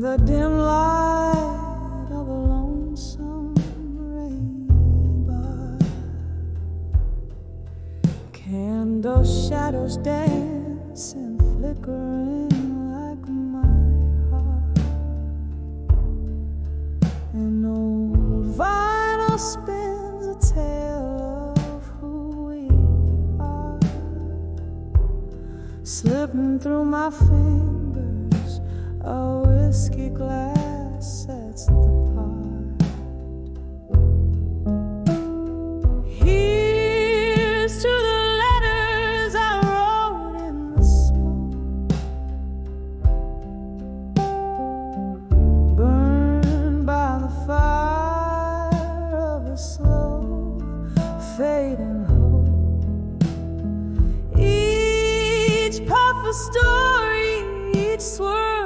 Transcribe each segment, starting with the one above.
the dim light of a lonesome rain bar. Candle shadows dance and flickering like my heart. An old vinyl spins a tale of who we are, slipping through my fingers. A whiskey glass sets the part. Here's to the letters I wrote in the smoke, burned by the fire of a slow fading hope. Each puff a story, each swirl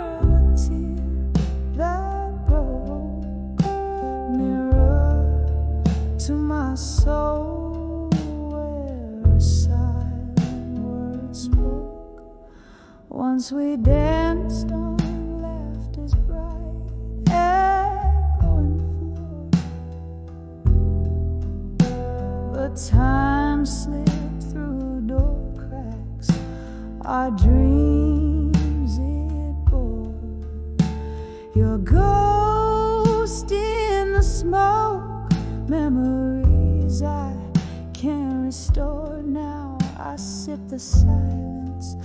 soul, where a silent word spoke. Once we danced on laughter's bright echoing floor, but time slipped through door cracks, our dreams it bore. Your ghost in the smoke, memories I can't restore. Now I sip the silence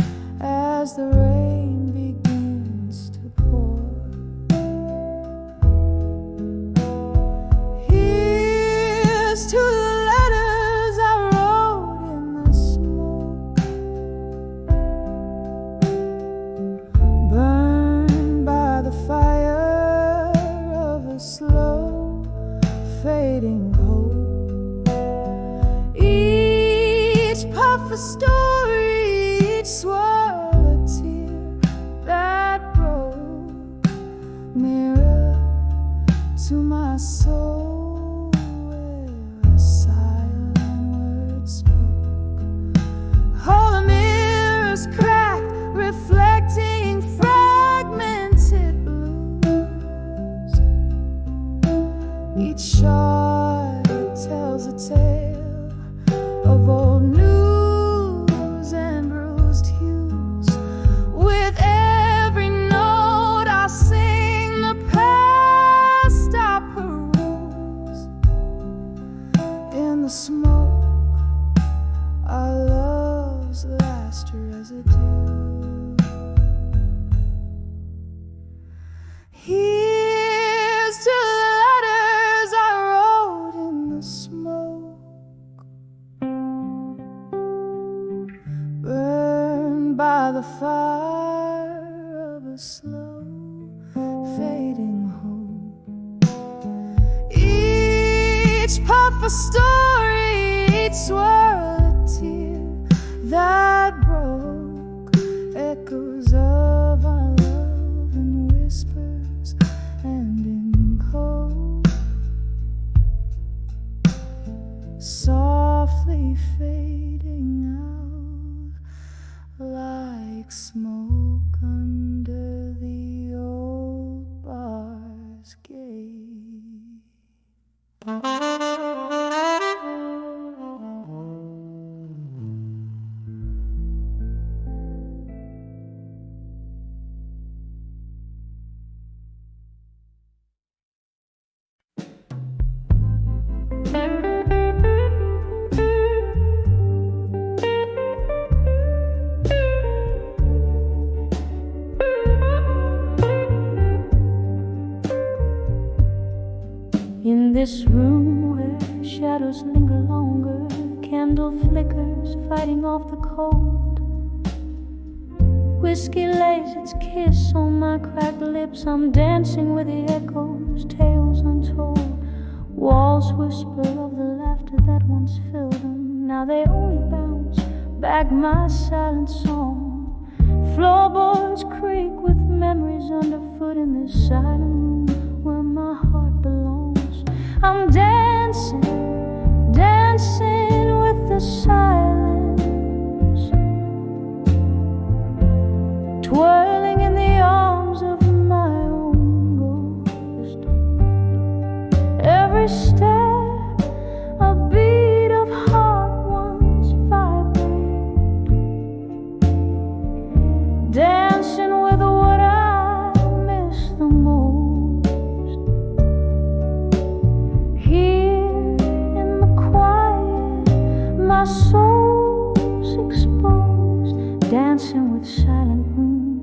as the rain begins to pour. Here's to the letters I wrote in the smoke, burned by the fire of a slow fading hope. Each puff a story, each swirl a tear that broke. Mirror to my soul, where a silent word spoke. All the mirrors cracked, reflecting fragmented blues. Each shard tells a tale of old news and bruised hues. With every note I sing, the past I peruse. In the smoke, our love's last residue. Here's to the letters I wrote in the smoke, burned by the fire of a slow fading hope. Each puff a story, each swirl a tear that broke. Echoes of our love in whispers and in cold, softly fading out like smoke under the old bar's gate. In this room where shadows linger longer, candle flickers fighting off the cold. Whiskey lays its kiss on my cracked lips. I'm dancing with the echoes, tales untold. Walls whisper of the laughter that once filled them. Now they only bounce back my silent song. Floorboards creak with memories underfoot in this silent room where my heart belongs. I'm dancing, dancing with the silence, twirling in the arms of my own dancing with what I miss the most. Here in the quiet, my soul's exposed, dancing with silent room,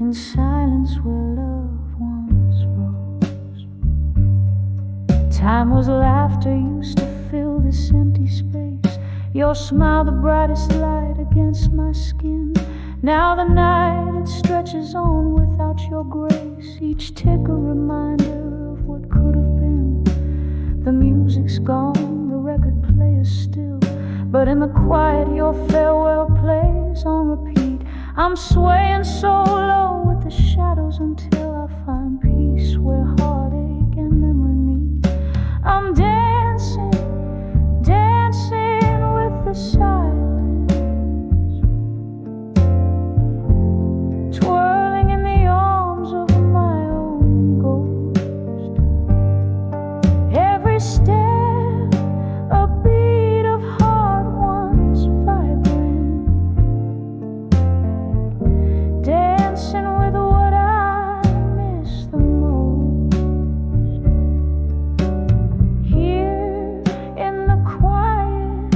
in silence where love once rose. Time was laughter, used to fill this empty space. Your smile, the brightest light against my skin. Now the night, it stretches on without your grace. Each tick a reminder of what could have been. The music's gone, the record player's still, but in the quiet your farewell plays on repeat. I'm swaying so low with the shadows until I find peace where heartache and memory meet. I'm dancing, dancing with the silence, twirling in the arms of my own ghost. Every step, a beat of heart once vibrant, dancing with what I miss the most. Here in the quiet,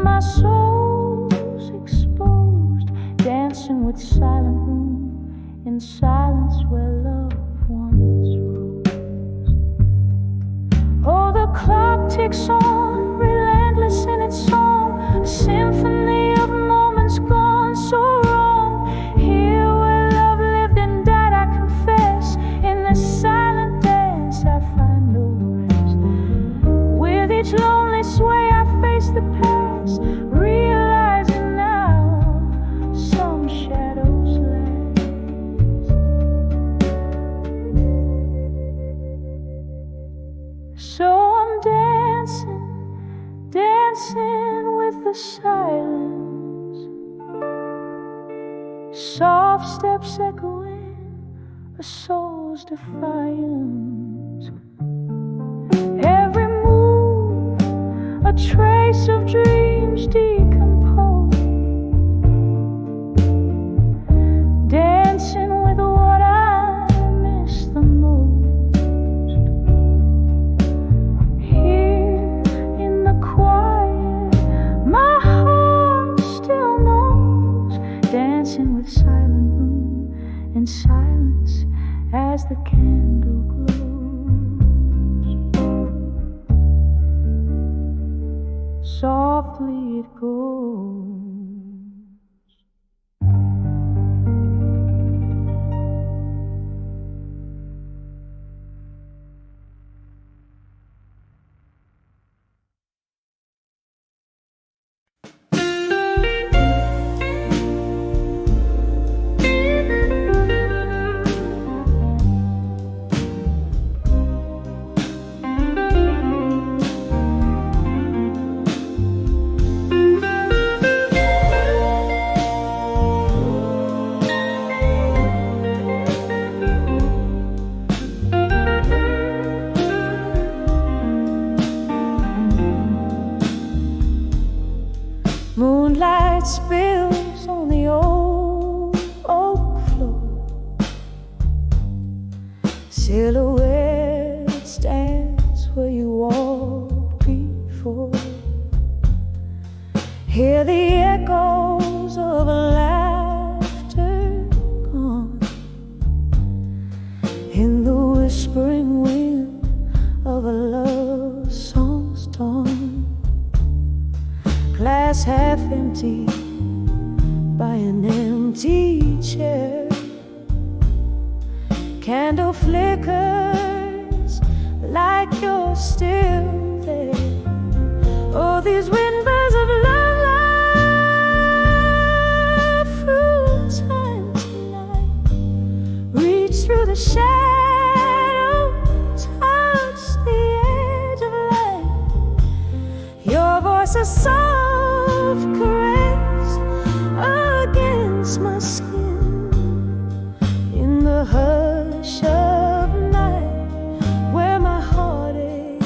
my soul's exposed, dancing with silent room, in silence where love once rose. Oh, the clock ticks on, relentless in its song, a symphony of moments gone so wrong. Here where love lived and died, I confess, in this silent dance I find no rest. With each lonely sway I face the past, realizing now some shadows last. So I'm dancing, dancing with the silence, soft steps echoing a soul's defiance. Every move, a trace of dreams decomposed, dancing with what I miss the most. Here in the quiet, my heart still knows, dancing with silent room, in silence as the candle glows. Softly it goes. Moonlight spills on the old oak floor, silhouette stands where you walked before. Hear the echoes of laughter gone, in the whispering wind of a love song's dawn. Glass half empty by an empty chair, candle flickers like you're still there. Oh, these windbirds of love life through time tonight, reach through the shadow, touch the edge of light. Your voice is soft caress against my skin, in the hush of night where my heartache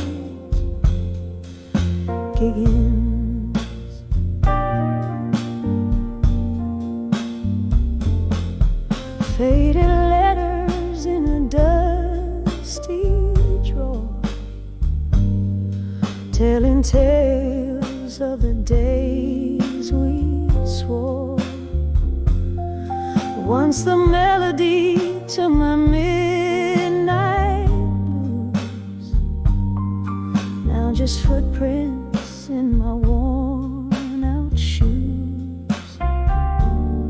again. faded letters in a dusty drawer, telling tales of the days we swore. Once the melody to my midnight blues, now just footprints in my worn out shoes.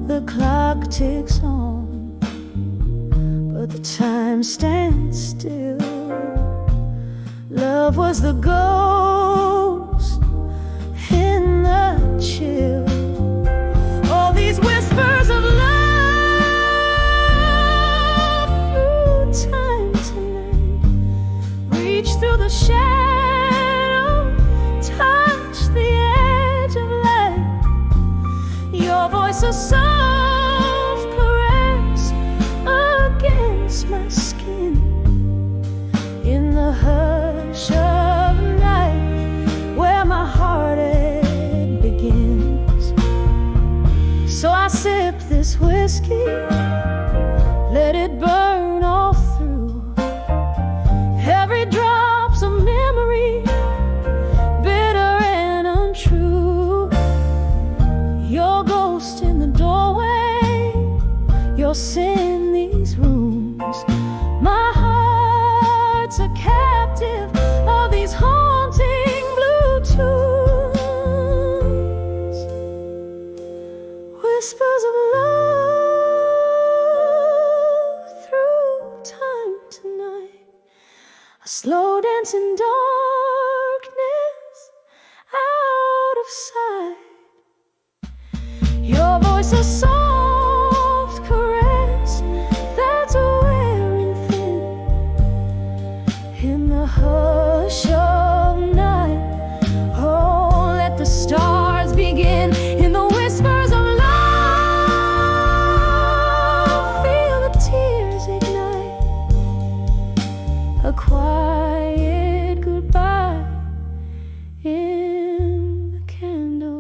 The clock ticks on, but the time stands still. Love was the ghost in the chill. All these whispers of love through time tonight reach through the shadow, touch the edge of light. Your voice a soft caress against my skin in the hush of night where my heartache begins. So I sip this whiskey, let it burn all through. Every drop's a memory, bitter and untrue. Your ghost in the doorway, your sin these rooms. My heart's a captive of these haunting blue tunes. Whispers of love through time tonight, a slow dance in darkness out of sight. Your voice a soft caress that's wearing thin in the hush of night. Oh, let the stars begin in the whispers of love. Feel the tears ignite, a quiet goodbye in the candlelight.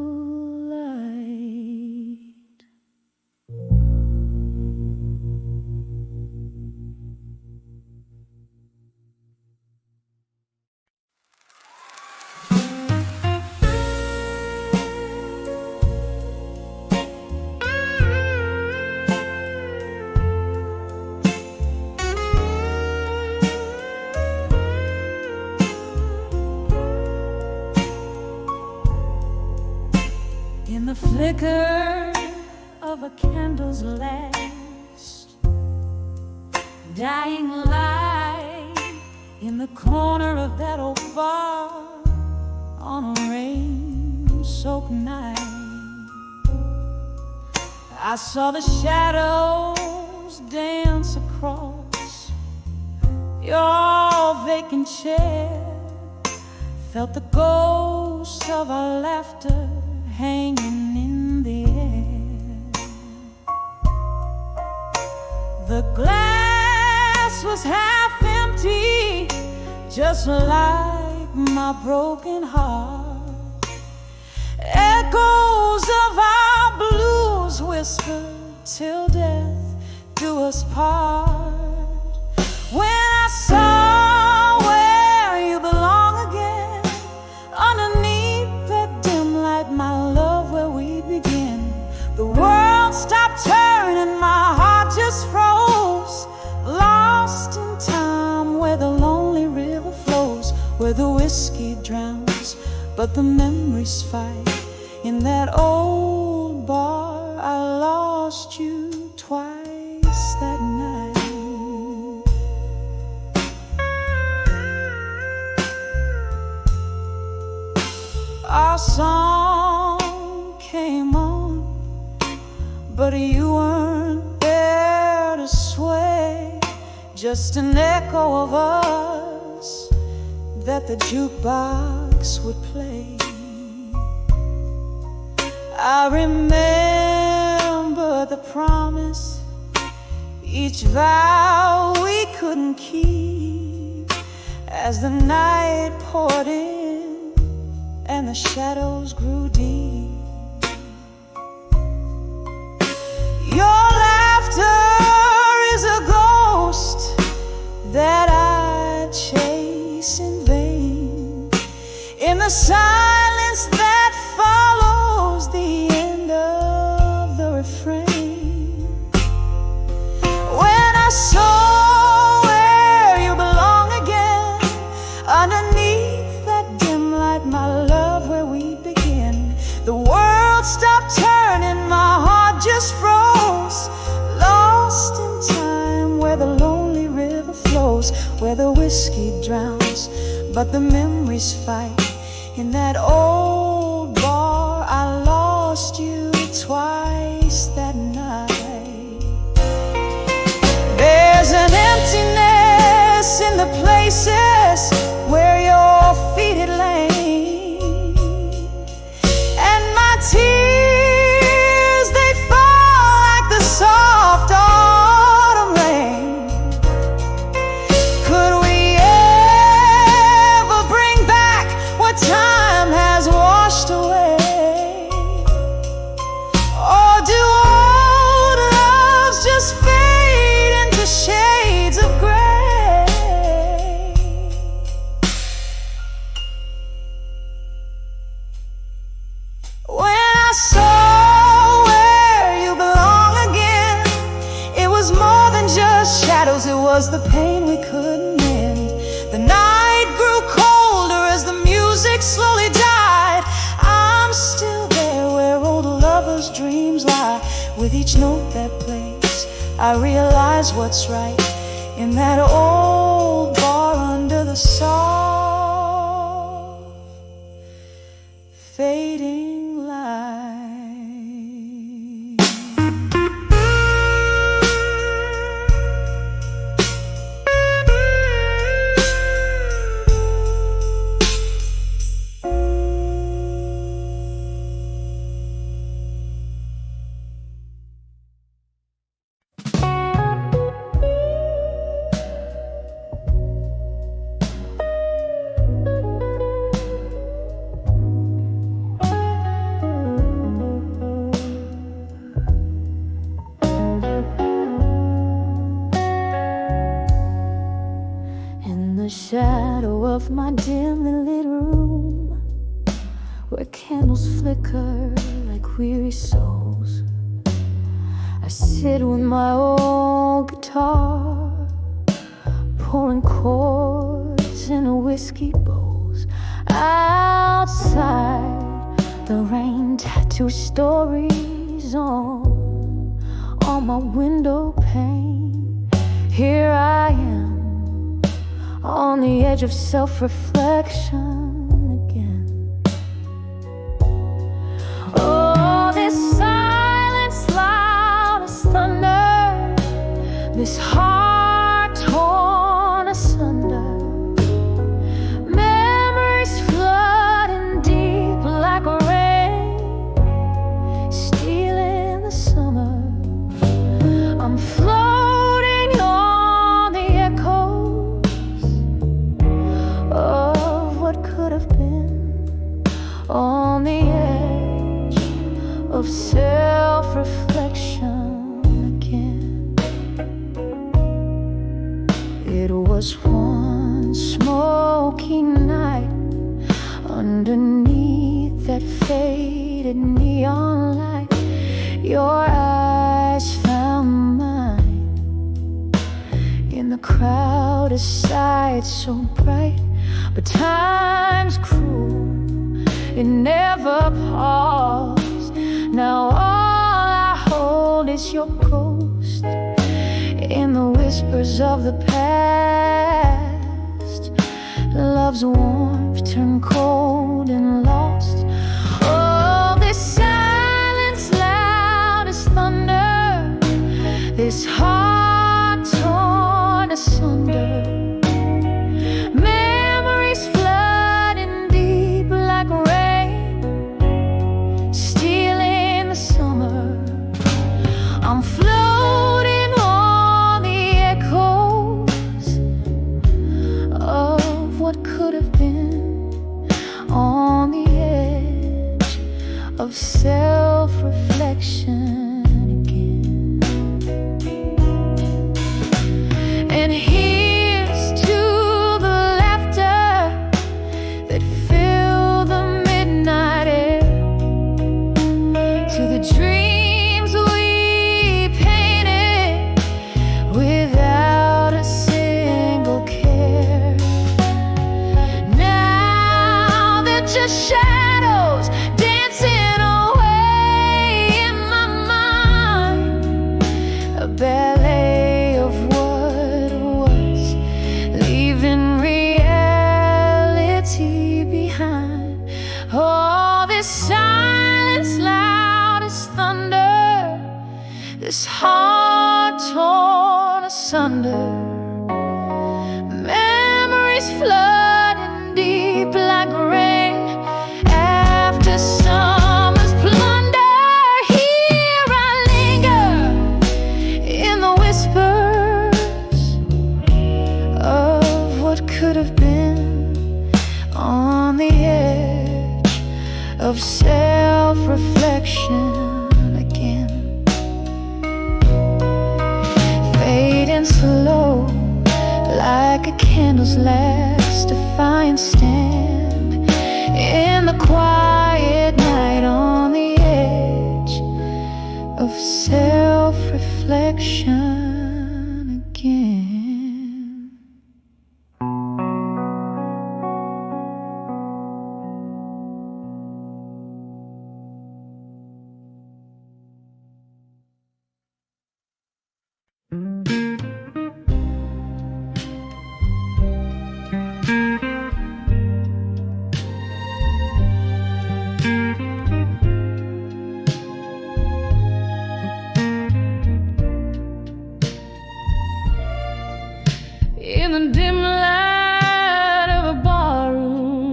In the flicker of a candle's last dying light, in the corner of that old bar on a rain-soaked night, I saw the shadows dance across your vacant chair, felt the ghost of our laughter hanging in the air. The glass was half empty, just like my broken heart. Echoes of our blues whispered till death do us part. When I saw where you belong again, underneath that dim light, my love, where we begin, the world stopped turning, my heart just froze, lost in time where the lonely river flows, where the whiskey drowns but the memories fight. In that old bar I lost you twice that night. Our song came on, but you weren't there to sway, just an echo of us that the jukebox would play. I remember the promise, each vow we couldn't keep, as the night poured in and the shadows grew deep. Your laughter the silence that follows the end of the refrain. When I saw where you belong again, underneath that dim light, my love, where we begin, the world stopped turning, my heart just froze, lost in time where the lonely river flows, where the whiskey drowns but the memories fight. In that old bar I lost you twice that night. There's an emptiness in the places where your feet had lain, and my tears, they fall like the soft autumn rain. Could we ever bring back what time has washed away? Or do old loves just fade into shades of gray? When I saw where you belong again, it was more than just shadows, it was the pain we couldn't mend. The night grew colder as the music slowly died. I'm still there where old lovers' dreams lie. With each note that plays, I realize what's right in that old bar under the soft fading light. The shadow of my dimly lit room, where candles flicker like weary souls, I sit with my old guitar, pouring chords in whiskey bowls. Outside, the rain tattoos stories on my window pane. Here I am, on the edge of self-reflection again. Oh, this silence loud as thunder, this heart torn asunder, memories flooding deep like rain, stealing the summer. I'm floating on the echoes of what could have been, on the edge of self-reflection again. It was one smoky night underneath that faded neon light. Your eyes found mine in the crowd, a sight so bright, but time's cruel, it never paused. Now all I hold is your ghost in the whispers of the past. Love's warmth turned cold and lost. Oh, this silence loud as thunder, this heart torn asunder, memories flooding deep like rain, stealing the summer. I'm floating on the echoes of what could have been, on the edge of self-reflection again. And here ballet of what was, leaving reality behind. All this silence loud as thunder, this heart torn asunder, memories flooding deep like rain after summer's plunder. Here I linger in the whispers of what could have been, on the edge of self-reflection again, fading slow like a candle's last defiant stand in the quiet night, on the edge of self-reflection again. In the dim light of a barroom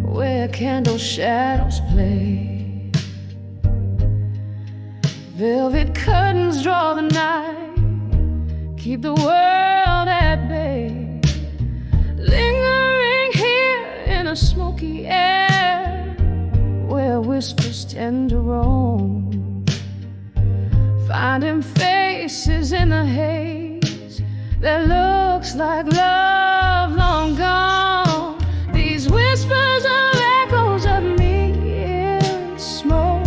where candle shadows play, velvet curtains draw the night, keep the world at bay. Lingering here in a smoky air where whispers tend to roam, finding faces in the haze that looks like love long gone. These whispers are echoes of me in smoke,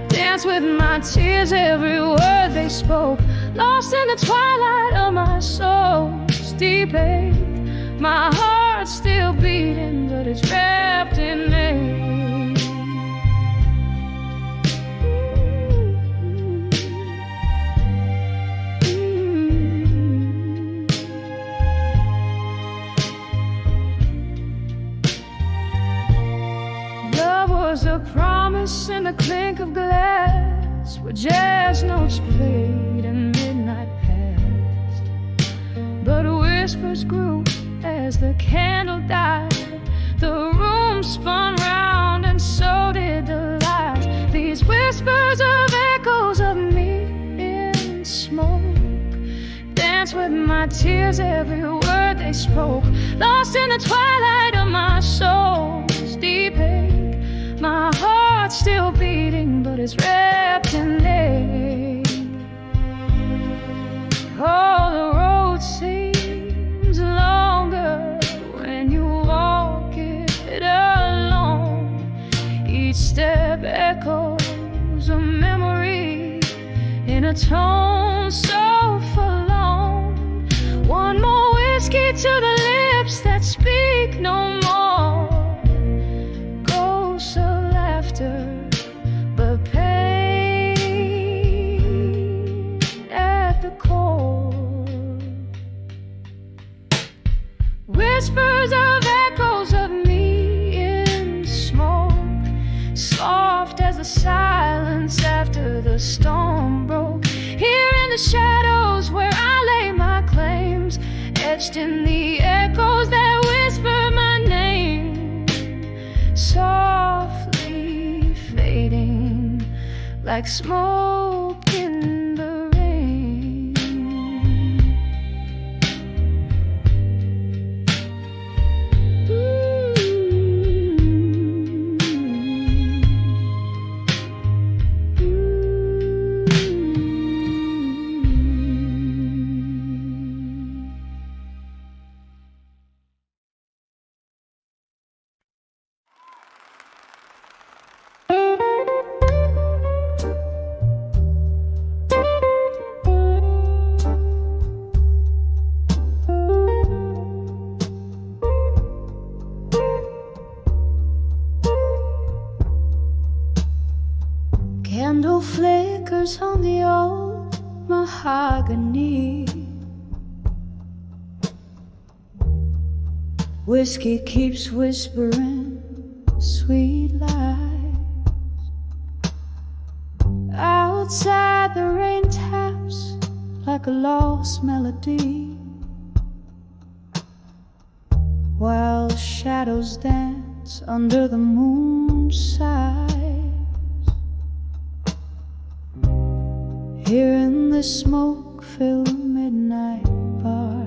dance with my tears, every word they spoke, lost in the twilight of my soul's deep ache. My heart's still beating, but it's wrapped in ache. Was a promise in the clink of glass, where jazz notes played and midnight passed. But whispers grew as the candle died, the room spun round and so did the light. These whispers of echoes of me in smoke, dance with my tears, every word they spoke, lost in the twilight of my soul's deep ache. My heart's still beating, but it's wrapped in ache. Oh, the road seems longer when you walk it alone. Each step echoes a memory in a tone so forlorn. One more whiskey to the lips that speak no more. Ghosts of laughter, but pain at the core. Whispers of echoes of me in smoke, soft as the silence after the storm broke. Here in the shadows where I lay my claims, etched in the echoes that whisper my name, softly fading like smoke in the rain. mahogany. Whiskey keeps whispering sweet lies. Outside the rain taps like a lost melody, while shadows dance under the moon's sighs. Here in the smoke-filled midnight bar,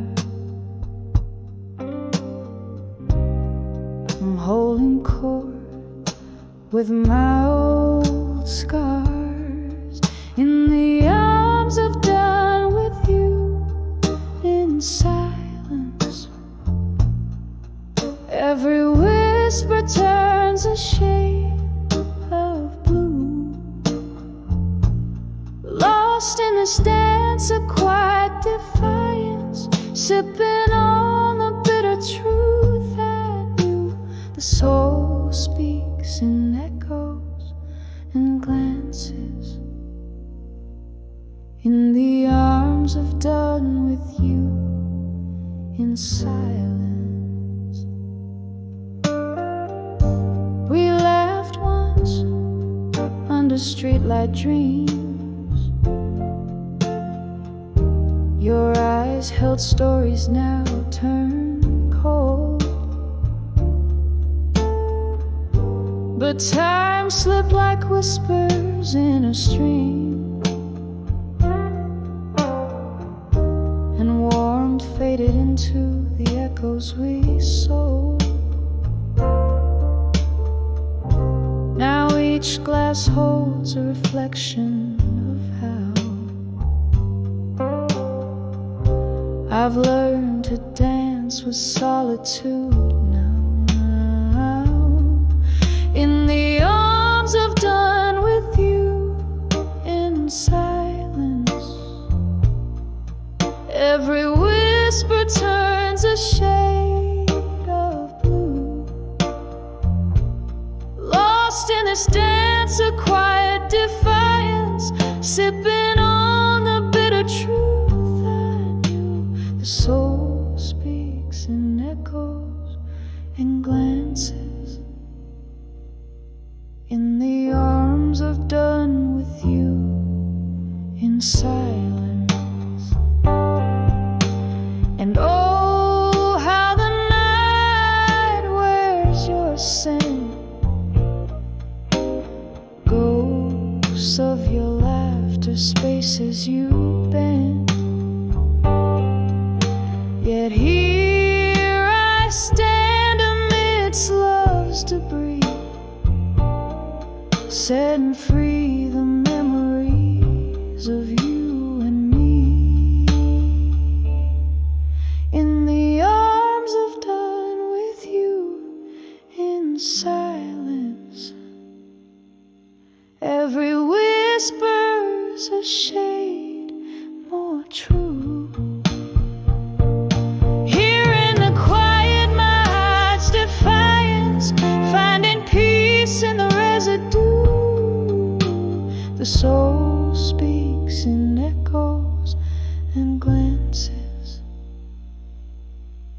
I'm holding court with my old scars in the arms of done with you in silence. Every whisper turns a shade of blue, lost in this dance of quiet defiance, sipping on the bitter truth that you. The soul speaks in echoes and glances in the arms of done with you in silence. We laughed once under streetlight dreams. Your eyes held stories now turn cold, but time slipped like whispers in a stream, and warmth faded into the echoes we sold. Now each glass holds a reflection of how I've learned to dance with solitude now, in the arms of done with you in silence. Every whisper turns a shade of blue, lost in this dance of quiet defiance, sipping on the bitter truth I knew. The soul speaks in echoes and glances in the arms of done with you in silence. And oh, how the night wears your scent, ghosts of your laughter, spaces you bend. Yet here I stand amidst love's debris, setting free the memories of you and me, in the arms of done with you in silence. Every whisper's a shade more true. Here in the quiet, my heart's defiance, finding peace in the residue. The soul speaks in echoes and glances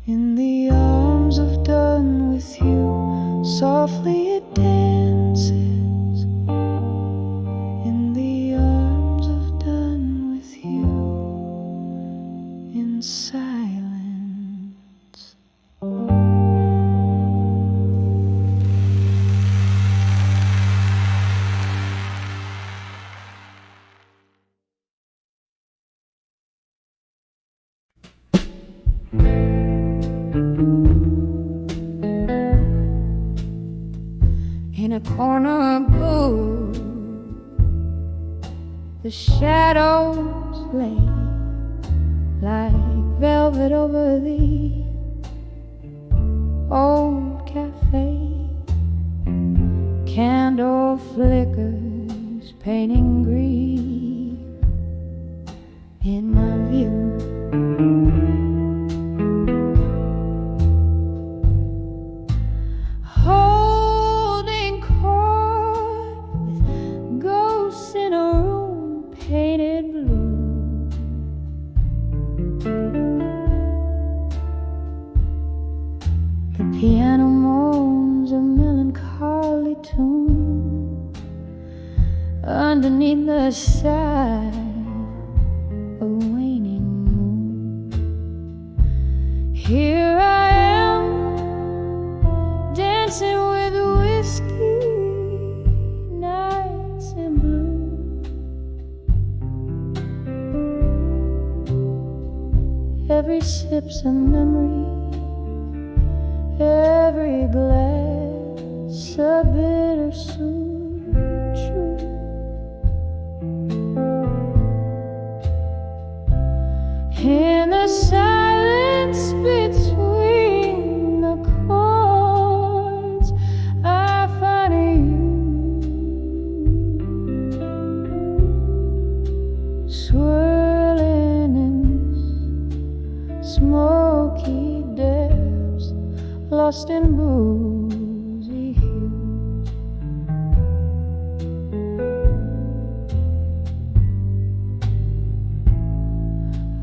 in the arms of done with you. Softly it dances in the arms of done with you in silence. In a corner blue, the shadows lay like velvet over the old cafe. Candle flickers painting grief in my view. Holding court with ghosts in a room painted blue. the side of waning moon. Here I am, dancing with whiskey, nights in blue. Every sip's a memory, every glass a bittersweet truth. In the silence between the chords, I find you swirling in smoky depths, lost in boozy hues.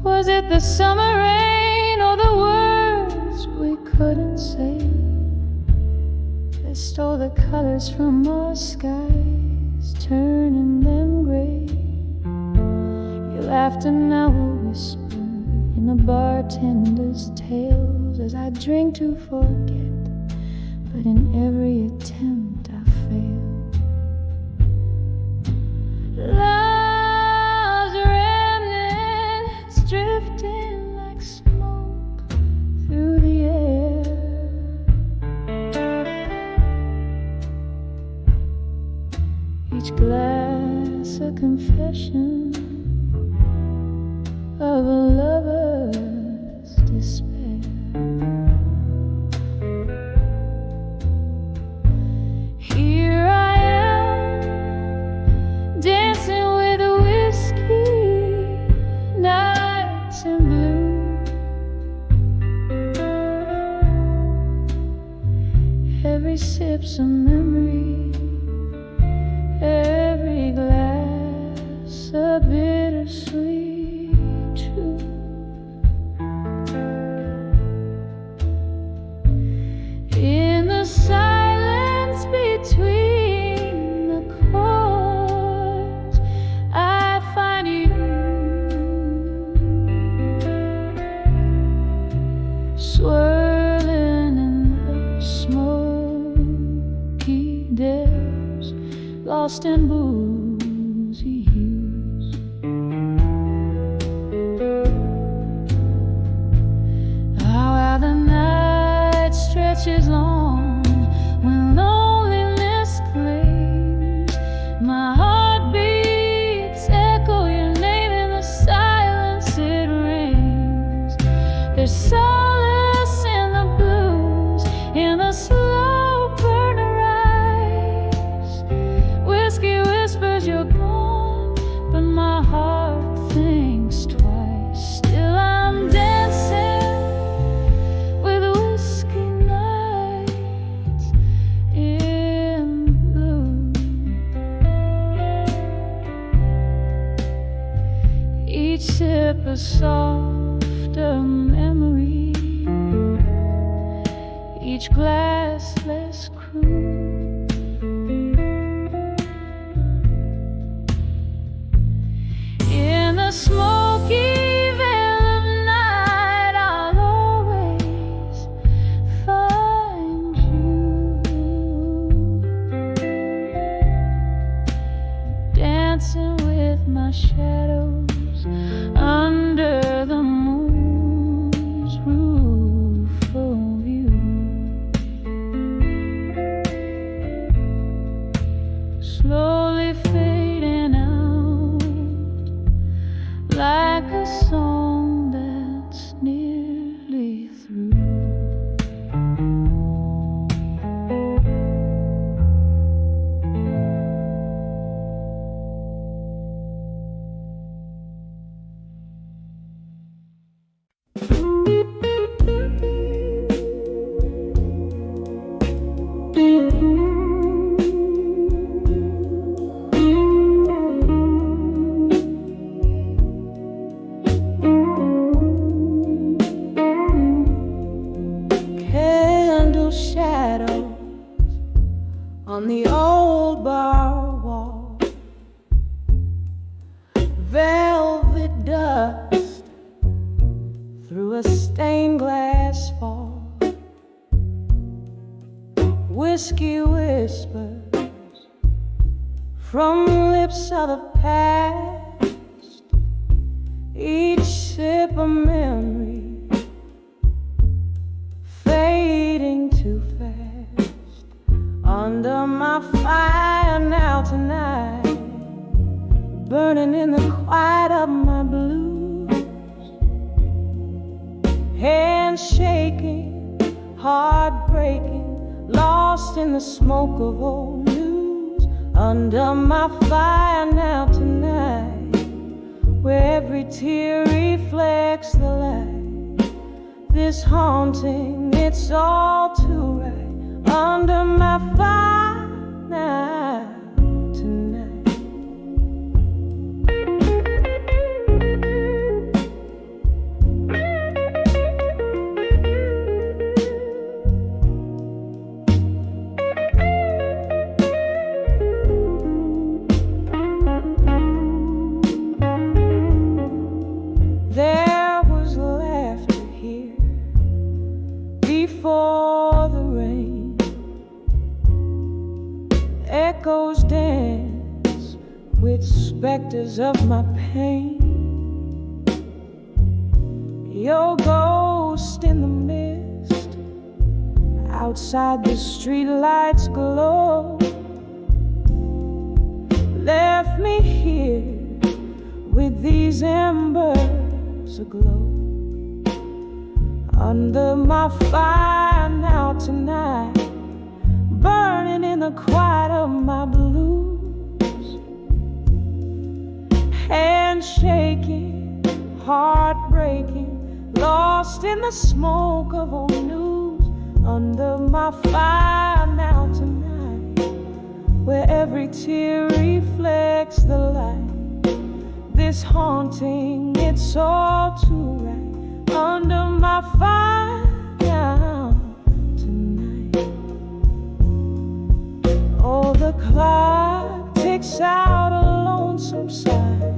Was it the summer rain or the words we couldn't say that stole the colors from our skies, turning them gray? You laughed and I will whisper in the bartender's tales as I drink to forget, but in every attempt I fail. Love's remnants drifting like smoke through the air. Each glass a confession of a lover's despair. Here I am, dancing with whiskey, nights in blue. Every sip's a memory, every glass a bittersweet truth. In the silence between the chords, I find you swirling in the smoky depths, lost in boozy hues. How the night stretches long when loneliness claims my heartbeats, echo your name in the silence it rings. There's solace in the blues, in the slow burner eyes. Whiskey whispers you're gone, but my heart thinks twice. Still I'm dancing with whiskey nights in blue. Each sip a softer memory, each glass less cruel. In the smoky veil of night, I'll always find you, dancing with my shadows under the moon's rueful view. Slowly fading out like a song that's nearly through. whiskey whispers from lips of the past, each sip a memory fading too fast. Under my fire now tonight, burning in the quiet of my blues, hands shaking, heart breaking, lost in the smoke of old news. Under my fire now tonight, where every tear reflects the light, this haunting, it's all too right. Under my fire now tonight. There was laughter here before the rain. Echoes dance with specters of my pain. Your ghost in the mist, outside the streetlights glow, left me here with these embers aglow. Under my fire now tonight, burning in the quiet of my blues, hands shaking, heart breaking, lost in the smoke of old news. Under my fire now tonight, where every tear reflects the light, this haunting, it's all too right. Under my fire now tonight. Oh, the clock ticks out a lonesome sigh.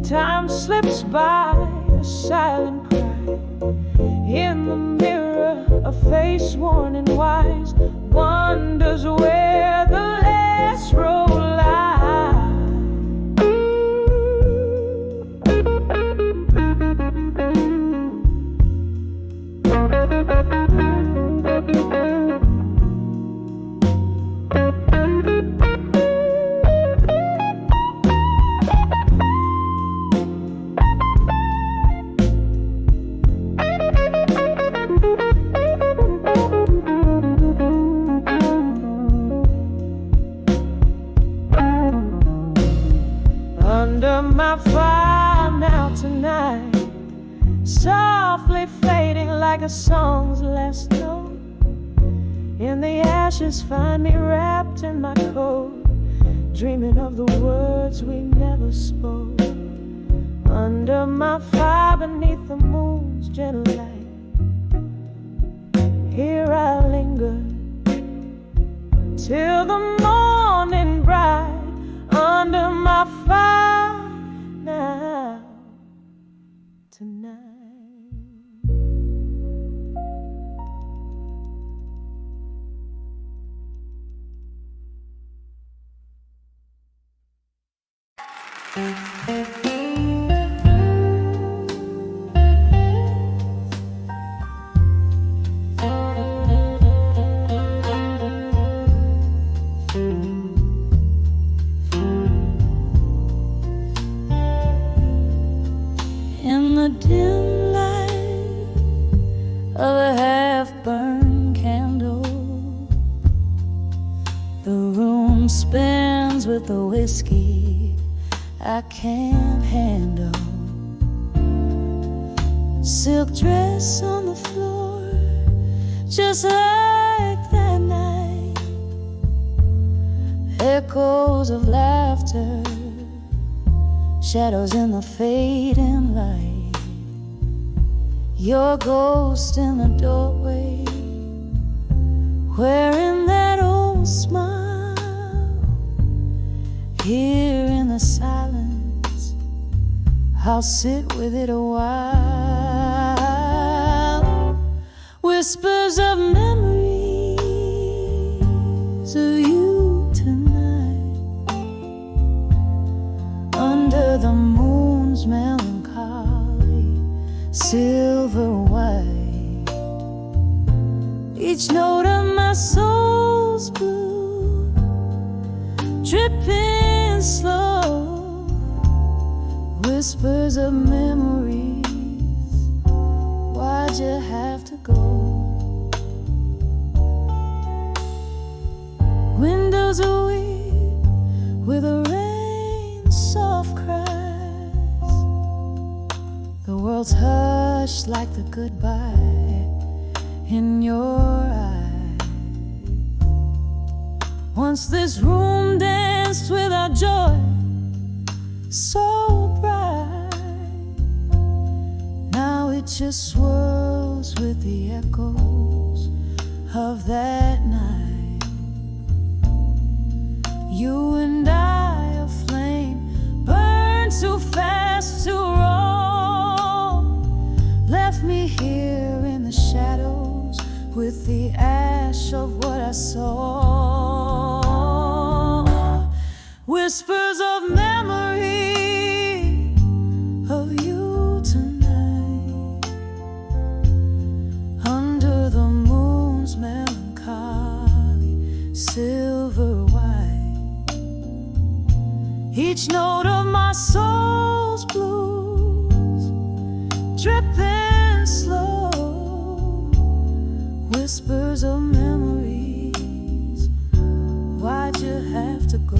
Time slips by, a silent cry. In the mirror, a face worn and wise wonders where the last road lies. Under my fire now tonight, softly fading like a song's last note. In the ashes find me wrapped in my coat, dreaming of the words we never spoke. Under my fire beneath the moon's gentle light, here I linger till the morning bright. Under my fire now tonight. In the dim light of a half-burned candle, the room spins with the whiskey I can't handle. Silk dress on the floor, just like that night. Echoes of laughter, shadows in the fading light. Your ghost in the doorway, wearing that old smile. Here in the silence, I'll sit with it a while. Whispers of memory silver white. Each note of my soul's blue, dripping slow, whispers of memories. Why'd you have to go? Windows are weep with a rain soft cries. The world's hushed like the goodbye in your eyes. Once this room danced with our joy so bright, now it just swirls with the echoes of that night. You and I, a flame, burn too fast to roll. Left me here in the shadows with the ash of what I saw. Whispers of memory of you tonight, under the moon's melancholy silver white. Each note of my soul's blues, dripping slow, whispers of memories. Why'd you have to go?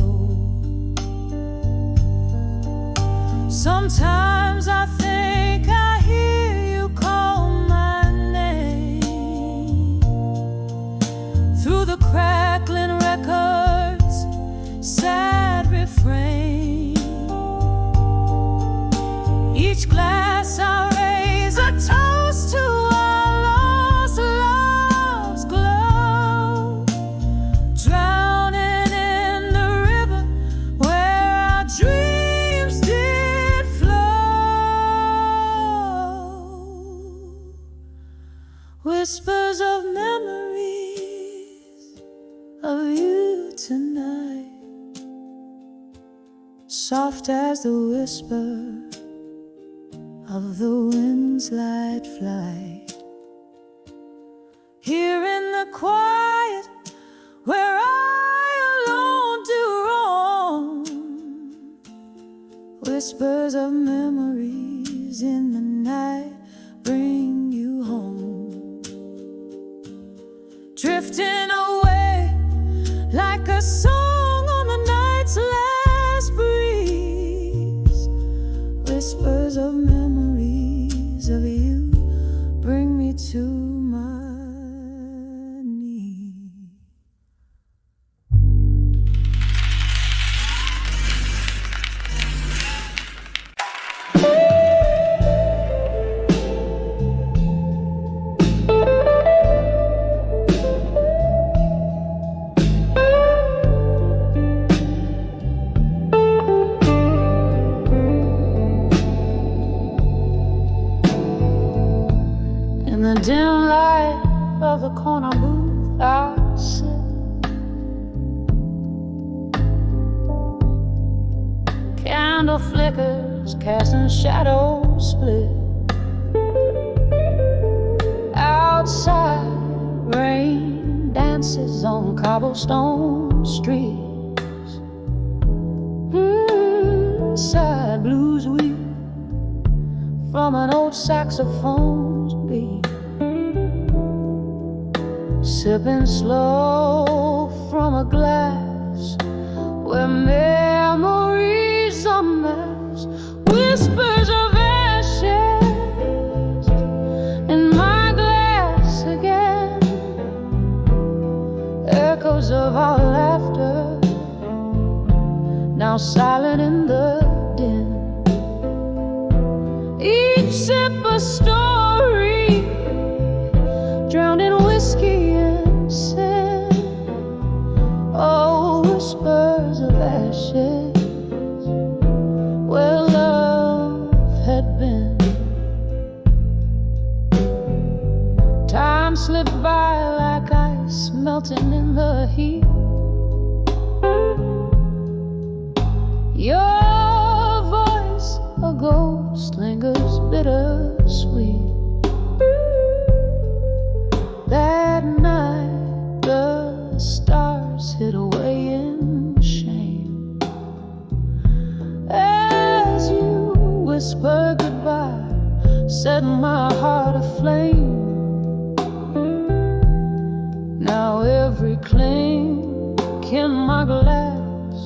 Sometimes I think I hear you call my name through the crackling records, sad refrain. Each glass I raise a toast to our lost love's glow, drowning in the river where our dreams did flow. Whispers of memories of you tonight, soft as the whisper of the wind's light flight. Here in the quiet where I alone do roam, whispers of memories in the night bring you home. Drifting away like a song on the night's last breeze, whispers of memories of you bring me to my knees. In the dim light of the corner booth, I sit. Candle flickers, casting shadows split. Outside, rain dances on cobblestone streets. Inside, blues weep from an old saxophone's beat. Sipping slow from a glass where memories are mass. Whispers of ashes in my glass again. Echoes of our laughter now silent in the din. Each sip a story drowned in whiskey and sin. Oh, whispers of ashes where love had been. Time slipped by like ice melting in the heat. Your voice a ghost lingers bittersweet. That night the stars hid away in shame. As you whispered goodbye, set my heart aflame. Now every clink in my glass,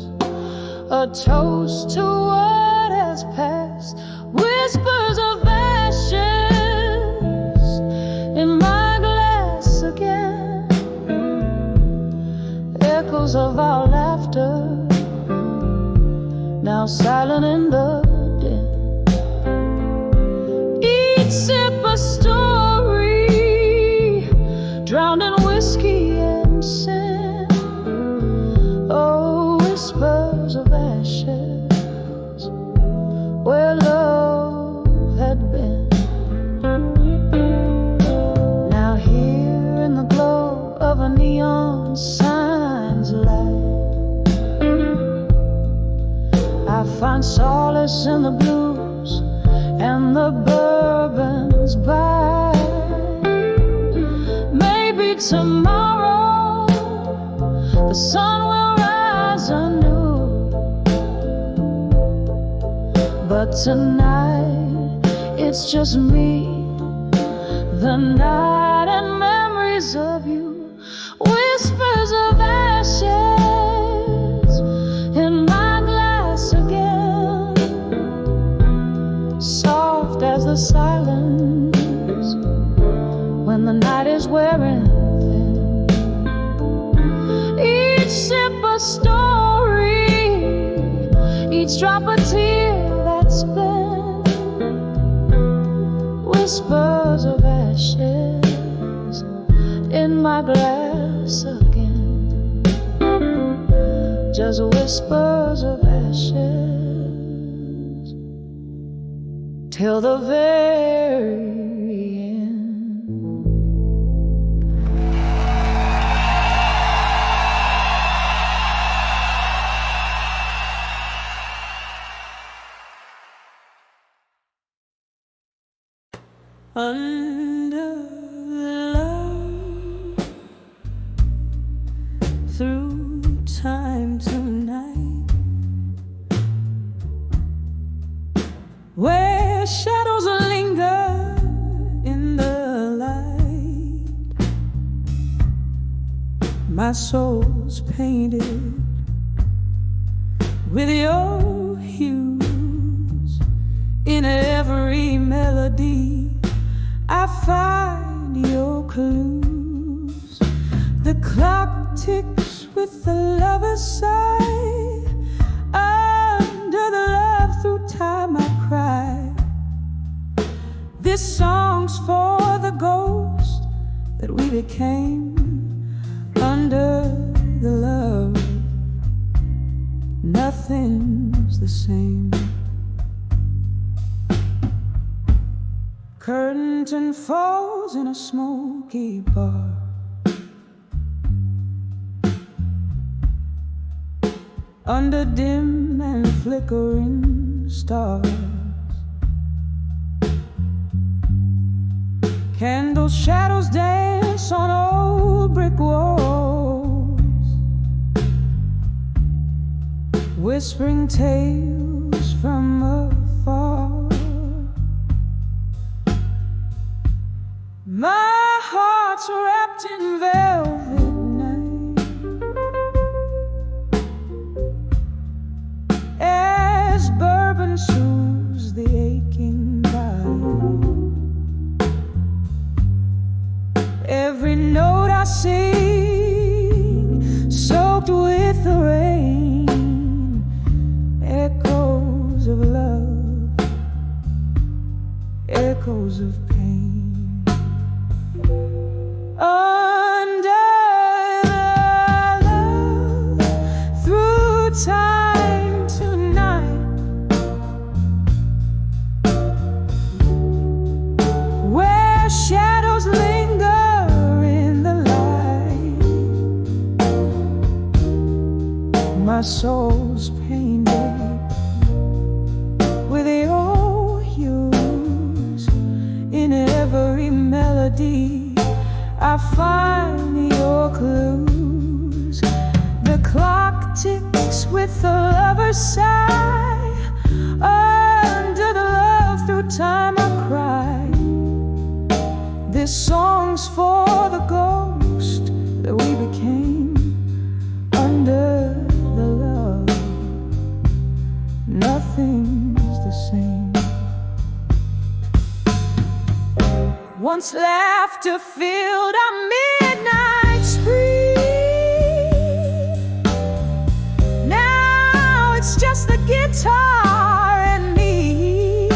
a toast to what has passed. Whispers of ashes in my glass again. Echoes of our laughter, now silent in the den. Each sip a story, drowned in whiskey and sin. Oh, whispers of ashes, where love had been. Now here in the glow of a neon sign's light, I find solace in the blues and the bourbons by. Maybe tomorrow the sun will rise anew, but tonight it's just me, the night and memories of you. Whispers of ashes in my glass again, soft as the silence when the night is wearing thin. Each sip a story, each drop a tear that's been. Whispers of ashes in my glass again, just whispers of ashes till the very end. Under the love, through time tonight, where shadows linger in the light, my soul's painted with your hues. In every melody I find your clues. The clock ticks with the lover's sigh. Under the love through time I cry. This song's for the ghost that we became. Under the love, nothing's the same. Curtain falls in a smoky bar. Under dim and flickering stars, candle shadows dance on old brick walls, whispering tales from afar. My heart's wrapped in velvet night, as bourbon soothes the aching body. Every note I sing, soaked with the rain, echoes of love, echoes of pain. Under the love, through time tonight, where shadows linger in the light, my soul's painted with your hue. melody, I find your clues. The clock ticks with a lover's sigh. Under the love through time I cry. This song's for the ghost that we became. Under the love, nothing's the same. Once laughter filled our midnight spree, now it's just the guitar and me.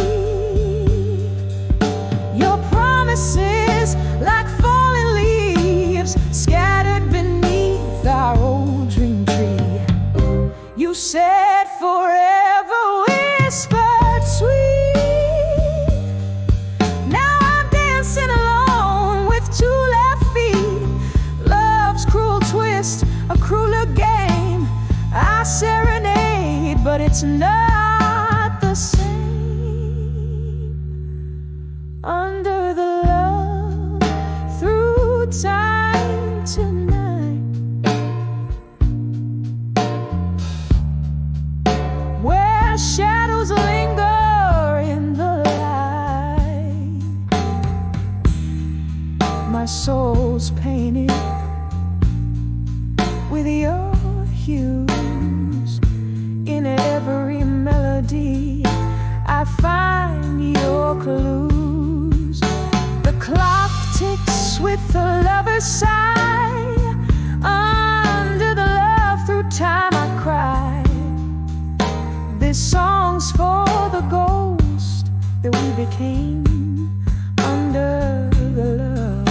Your promises like falling leaves scattered beneath our old dream tree. You said forever, whispered sweet. Now I'm dancing alone with two left feet. Love's cruel twist, a crueler game. I serenade, but it's not the same. Under the love through time tonight, where shadows linger in the light. My soul's painted with your hues. In every melody I find your clues. The clock ticks with a lover's sigh. Under the love through time I cry. This song's for the ghost that we became. Under the love,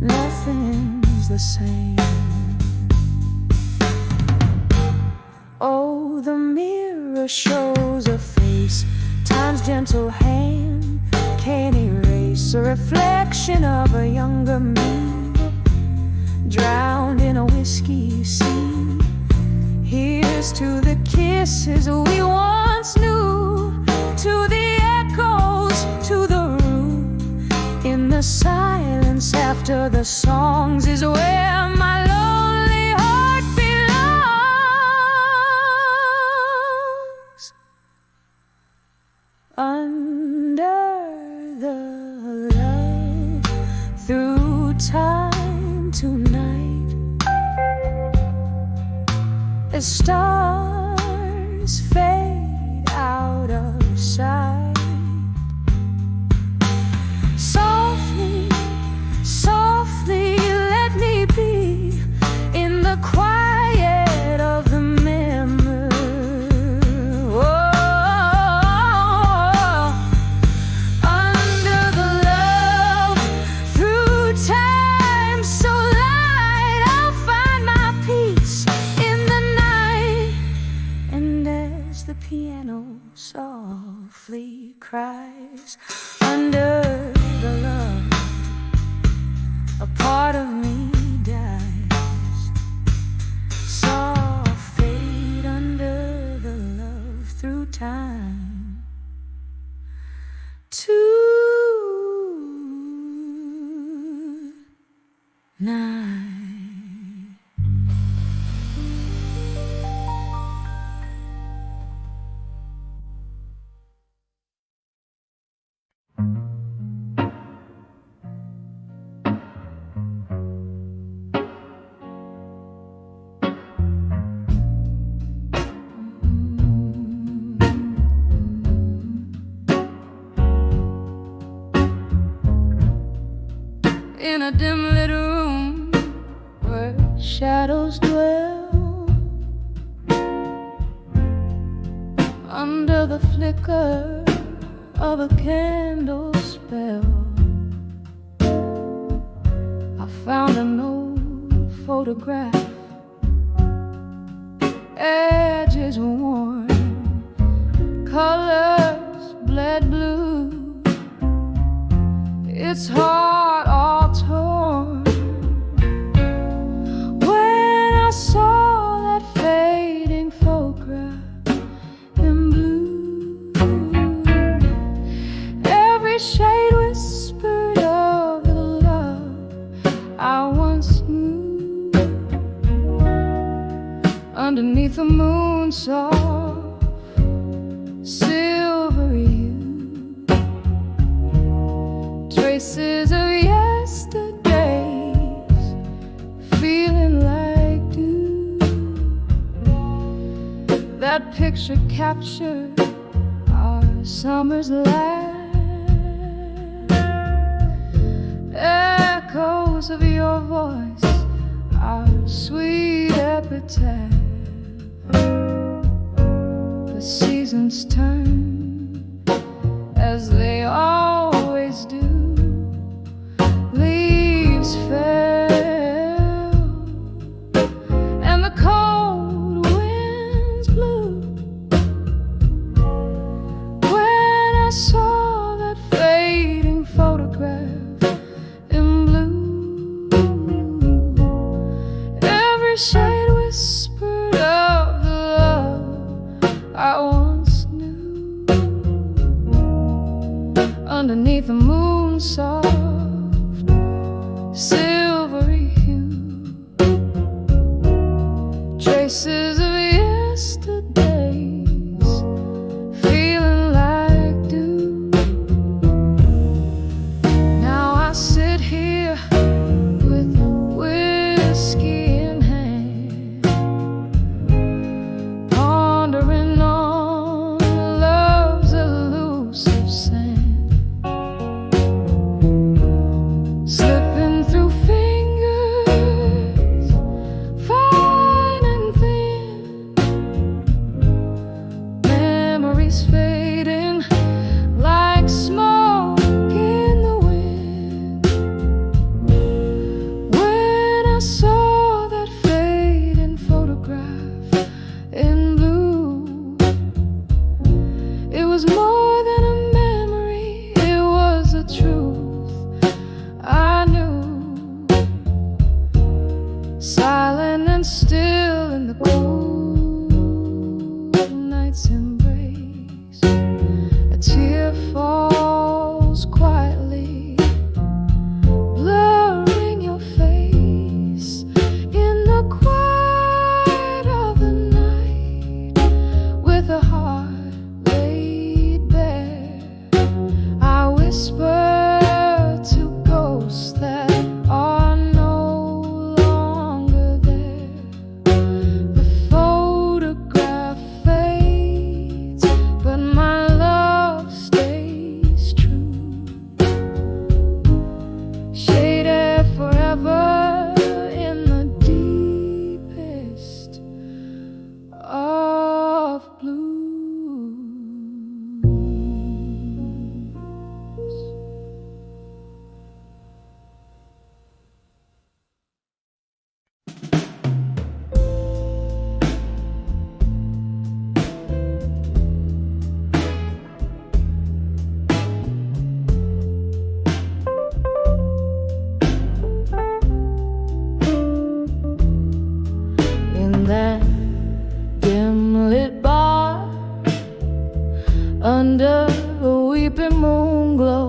nothing's the same. Oh, the mirror shows a face time's gentle hand can't erase. A reflection of a younger me, drowned in a whiskey sea. Here's to the kisses we once knew, to the echoes, to the room. In the silence after the songs is where my lonely heart belongs. Under the love through time tonight, as stars fade out of sight. Softly, softly let me be in the quiet of the memory. Oh, under the love through time so light, I'll find my peace in the night. And as the piano softly cries, under the love, a part of me dies. Soft fade under the love through time tonight. In a dim lit room where shadows dwell, under the flicker of a candle spell, I found an old photograph, edges worn, colors bled blue. It's heart all torn. When I saw that fading photograph in blue, every shade whispered soft, silvery hue, traces of yesterdays, feeling like dew. That picture captured our summer's laugh, echoes of your voice, our sweet epitaph. The seasons turn as they always do. Leaves fell and the cold winds blew. When I saw that fading photograph in blue, every shade whispered of the love I once knew. Underneath the moon, soft, silvery hue, traces of yesterdays, feeling like dew. Now I sit here with whiskey in hand, pondering on love's elusive sand, slipping through fingers fine and thin, memories fading like smoke in the wind. When I saw that fading photograph in blue, it was more than a memory, it was the truth I knew. Silent and still in the cool night's embrace, a tear falls quietly, blurring your face in the quiet of the night. With a heart laid bare, I whisper to ghosts that are no longer there. The photograph fades, but my love stays true, shaded forever in the deepest of blues. In that dim lit bar, under a weeping moon glow,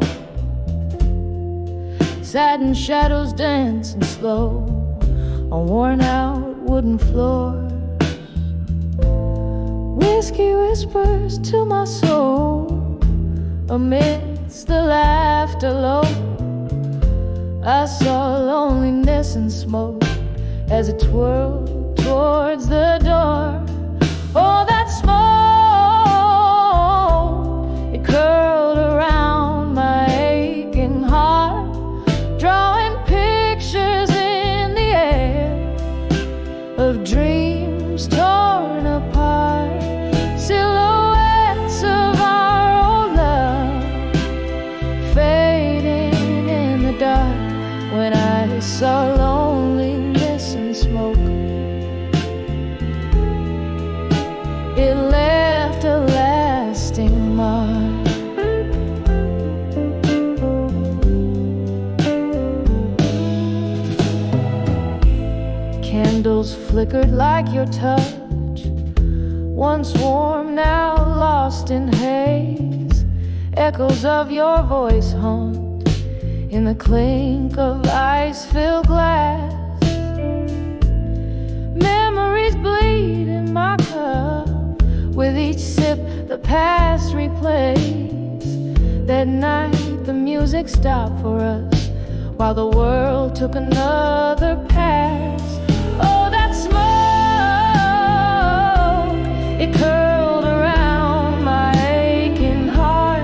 satin shadows dancing slow on worn out wooden floors. Whiskey whispers to my soul amidst the laughter low. I saw loneliness and smoke as it twirled towards the door. Oh, that smoke, it curled around my aching heart, drawing pictures in the air of dreams torn apart, silhouettes of our old love fading in the dark. When I saw loneliness and smoke, it left a lasting mark. Candles flickered like your touch, once warm, now lost in haze. Echoes of your voice haunt in the clink of ice-filled glass. Memories bleed in my cup, With each sip, the past replays. That night, the music stopped for us, while the world took another pass. Oh, that smoke, it curled around my aching heart,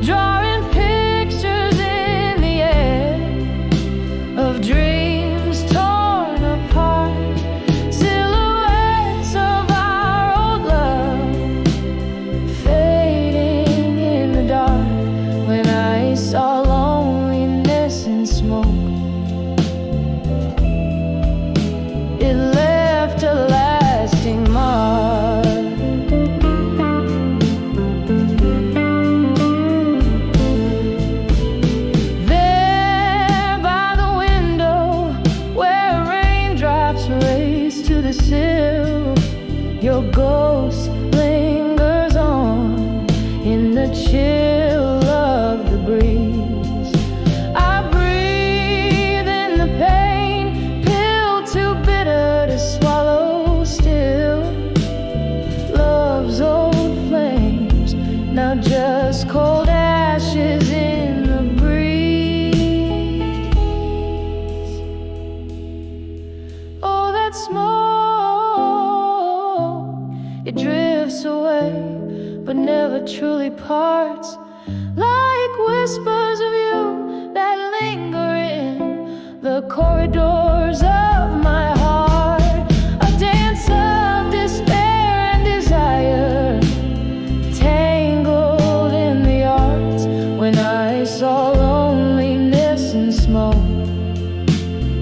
drawing pictures in the air of dreams torn apart, silhouettes of our old love fading in the dark. When I saw loneliness and smoke, it left a lasting mark. There by the window, where raindrops race to the sill, your ghost lingers on in the chill of the breeze. I breathe in the pain, pill too bitter to swallow still. Love's old flames, now just cold ashes in the breeze. Oh, that smoke, it drifts away, but never truly parts, like whispers of you that linger in the corridors of my heart. A dance of despair and desire, tangled in the arts. When I saw loneliness and smoke,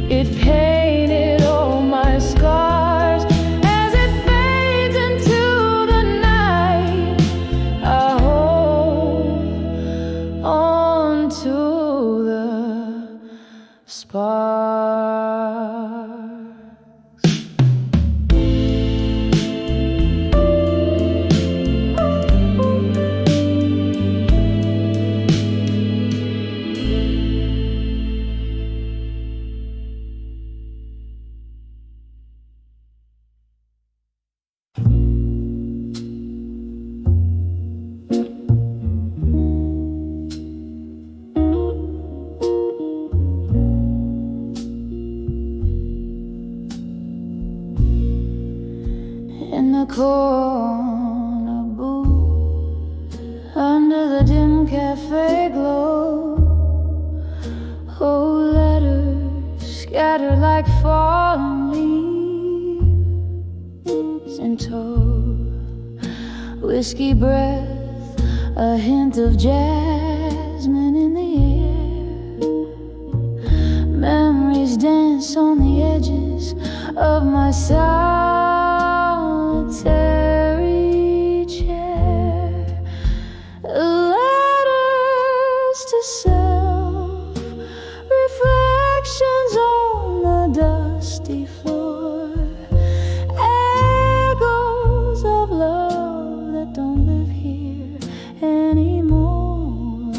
it painted all my scars. As it fades into the night, I hold on to the sparks. In the corner booth, under the dim cafe glow, old letters scattered like fallen leaves in tow. Whiskey breath, a hint of jasmine in the air. Memories dance on the edges of my solitary chair. Letters to self, reflections on the dusty floor, echoes of love that don't live here anymore.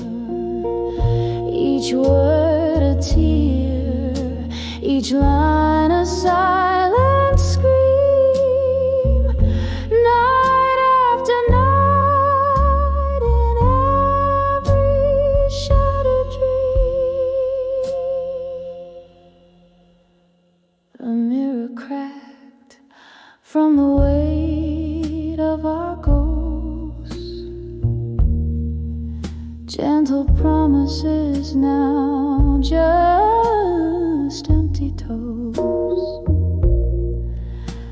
Each word a tear, each line a silent scream, night after night, in every shattered dream. The mirror cracked from the weight of our ghosts, gentle promises now just empty toes.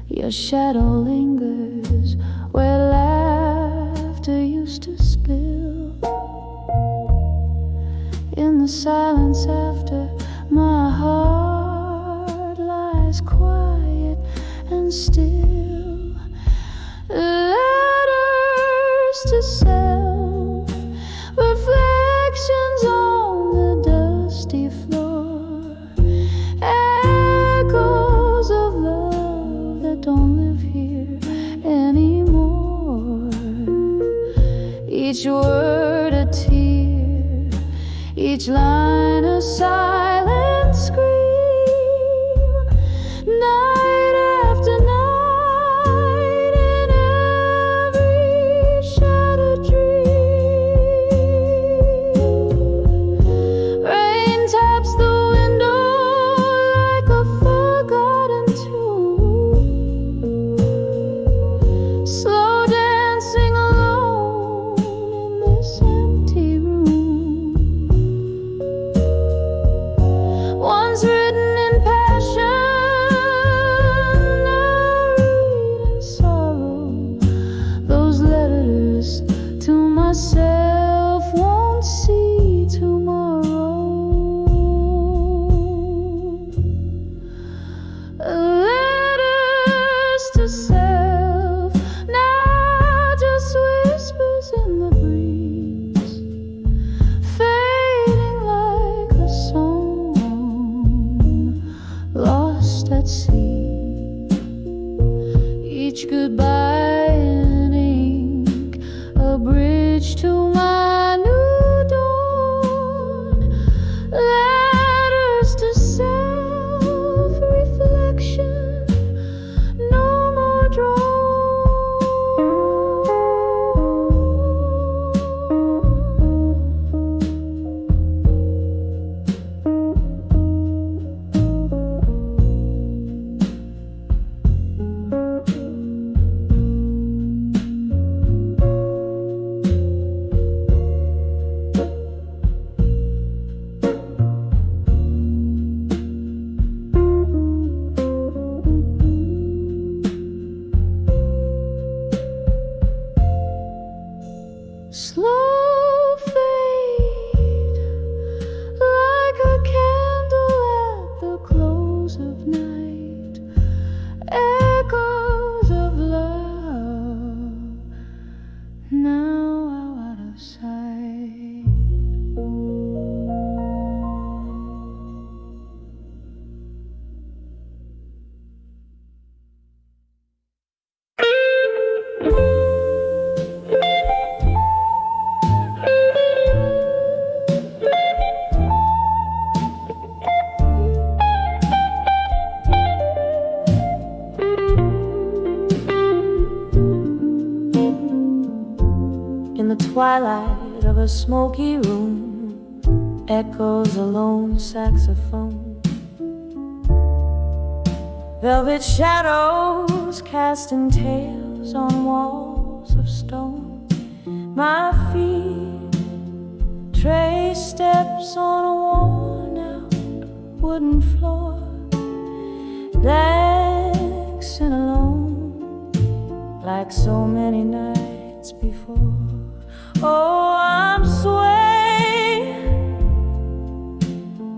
Your shadow lingers where laughter used to spill. In the silence after, my heart lies quiet and still. Letters to self, reflections on the dusty floor, echoes of love that don't live here anymore. Each word a tear, each line a silent scream, night after night, in every speech goodbye in ink, a bridge to my new dawn, letters to self-reflection, no more draw. Slow fade like a candle at the close of night, echoes of love now out of sight. In the twilight of a smoky room echoes a lone saxophone. Velvet shadows casting tales on walls of stone. My feet trace steps on a worn-out wooden floor, dancing alone like so many nights before. Oh, I'm swaying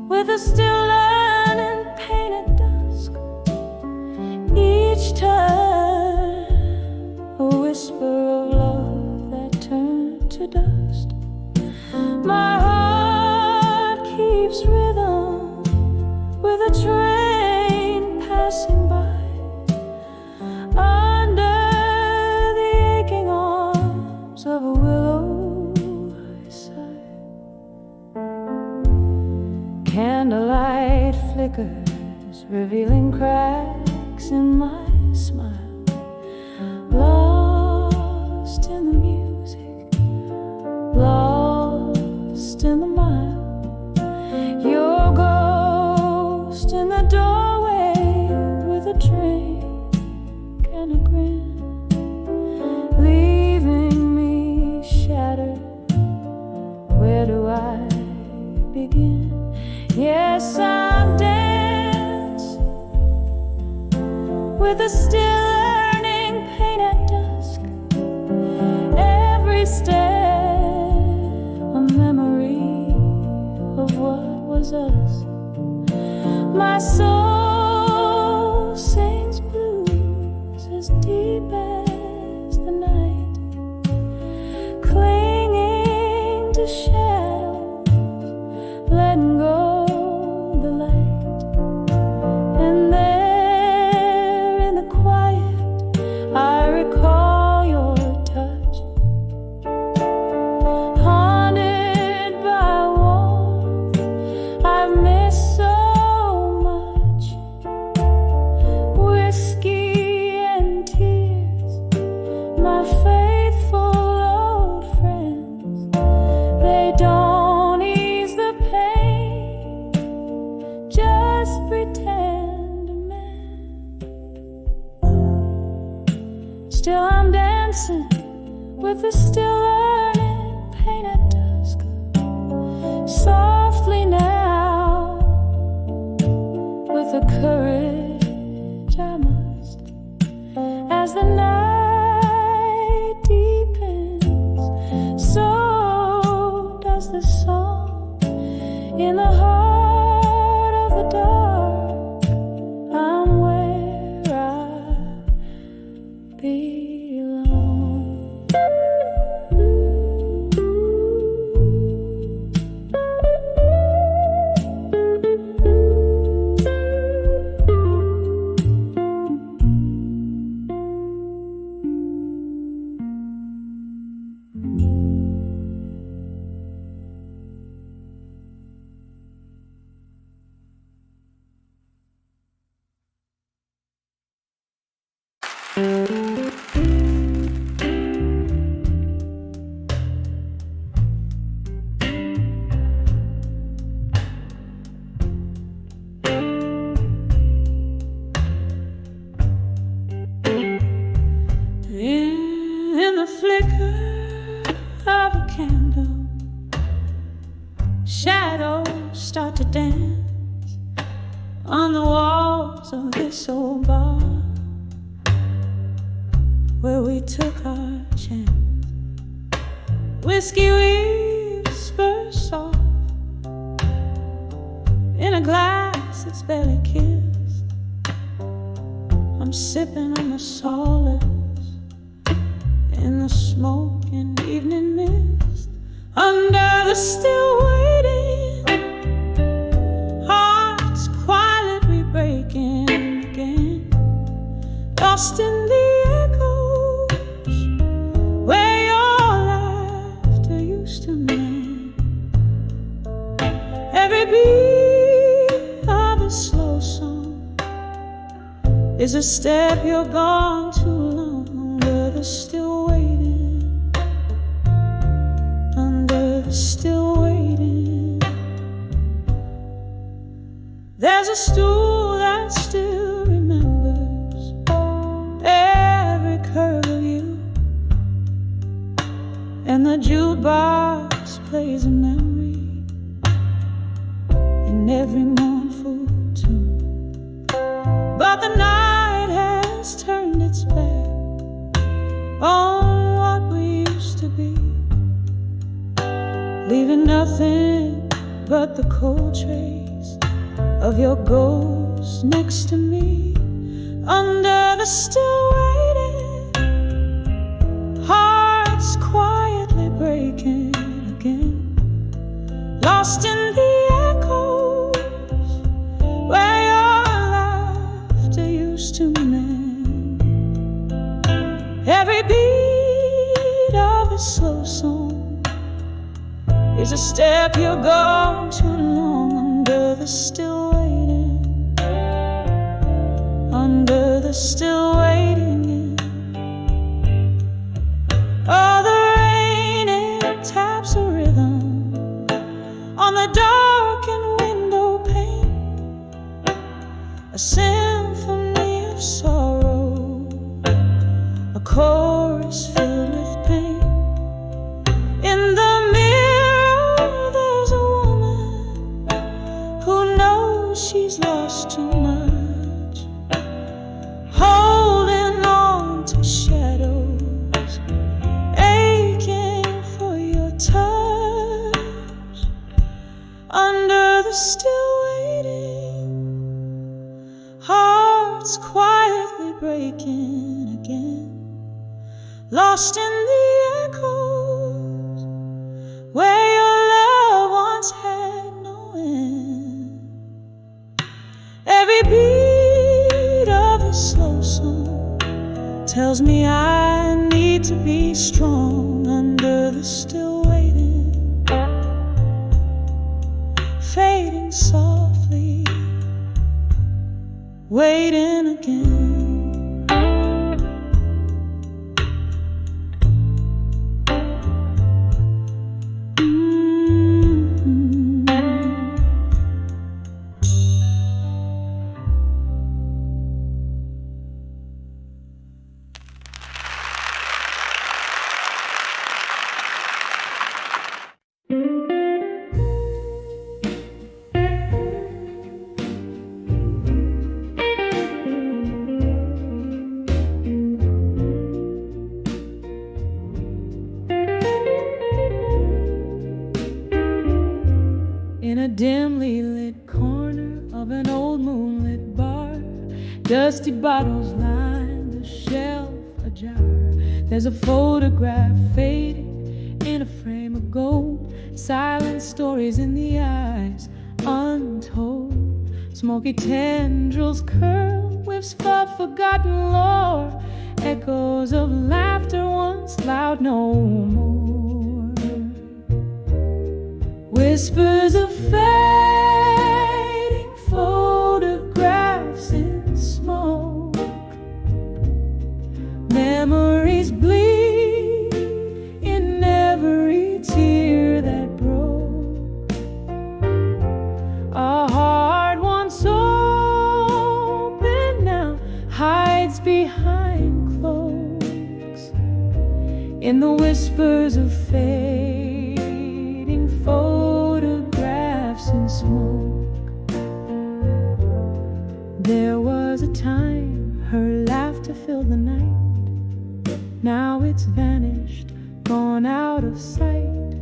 with a still learning pain at dusk. Each turn, a whisper of love that turned to dust. My heart keeps rhythm with a train passing by. Under the aching arms of a willow I sigh. Candlelight flickers, revealing cracks in my smile. Lost in the music, lost in the mile. Your ghost in the doorway with a drink and a grin, leaving me shattered. Where do I begin? Yes, I'm dance with a still earning pain at dusk. Every step a memory of what was us. My soul sings blues as deep as the night, clinging to shadows, letting go the light. And there in the quiet I recall your touch, haunted by warmth I've missed so much. Whiskey and tears, my faithful old friends, they don't ease the pain, just pretend to mend. Still I'm dancing with the still learning pain at dusk. Softly now, with a courage I must. As the night deepens, so does the song. In the heart of the dark, I'm where I belong. In the flicker of a candle, shadows start to dance on the walls of this old bar where we took our chance. Whiskey whispers soft in a glass that's barely kissed. I'm sipping on the solace in the smoke and evening mist, under the still waiting, hearts quietly breaking again, lost in the echoes where your laughter used to mend. Every beat of a slow song is a step you're gone too long, under the still waiting, under the still waiting. There's a stool that still remembers every curve of you, and the jukebox plays a memory in every mournful tune. But the night has turned its back on what we used to be, leaving nothing but the cold trace of your ghost next to me, under the still waiting, hearts quietly breaking again, lost in the echoes where your laughter used to mend. Every beat of a slow song is a step you're gone too long, under the still waiting, under the still waiting. Oh, the rain, it taps a rhythm on the darkened window pane, a symphony of sorrow, a chorus filled with pain. In the mirror there's a woman who knows she's lost too much, holding on to shadows, aching for your touch, under the still waiting, hearts quietly breaking again, lost in the echoes where your love once had no end. Every beat of a slow song tells me I need to be strong, under the still waiting, fading softly, waiting again. In a dimly lit corner of an old moonlit bar, dusty bottles line the shelf ajar. There's a photograph fading in a frame of gold, silent stories in the eyes untold. Smoky tendrils curl, whiffs of forgotten lore, echoes of laughter once loud no more. Whispers of fading photographs in smoke, in the whispers of fading photographs and smoke. There was a time her laughter filled the night. Now it's vanished, gone out of sight.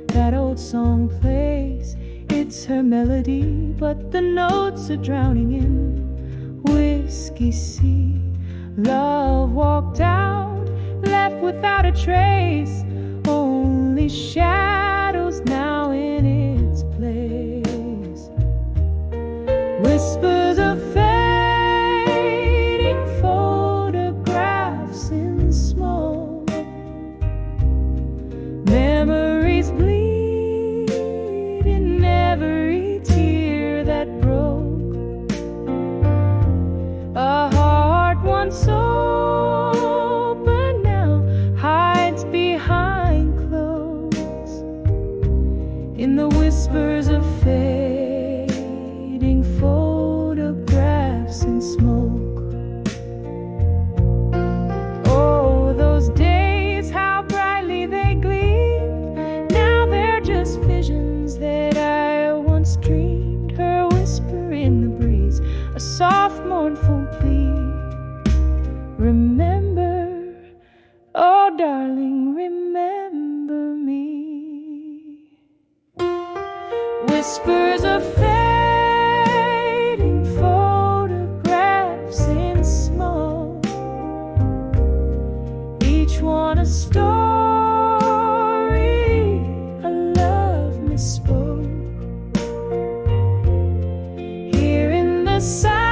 That old song plays, it's her melody, but the notes are drowning in whiskey sea. Love walked out, left without a trace, only shadows now in its place. Whispers of fading photographs in smoke. Memories bleed in every tear that broke. A heart once open now hides behind clothes, in the whispers of fading photographs and smoke. Oh, those days, how brightly they gleamed. Now they're just visions that I once dreamed. Her whisper in the breeze, a soft mournful plea. Remember, oh darling, remember me. Whispers of fading photographs in smoke, each one a story, a love misspoke. Here in the silence,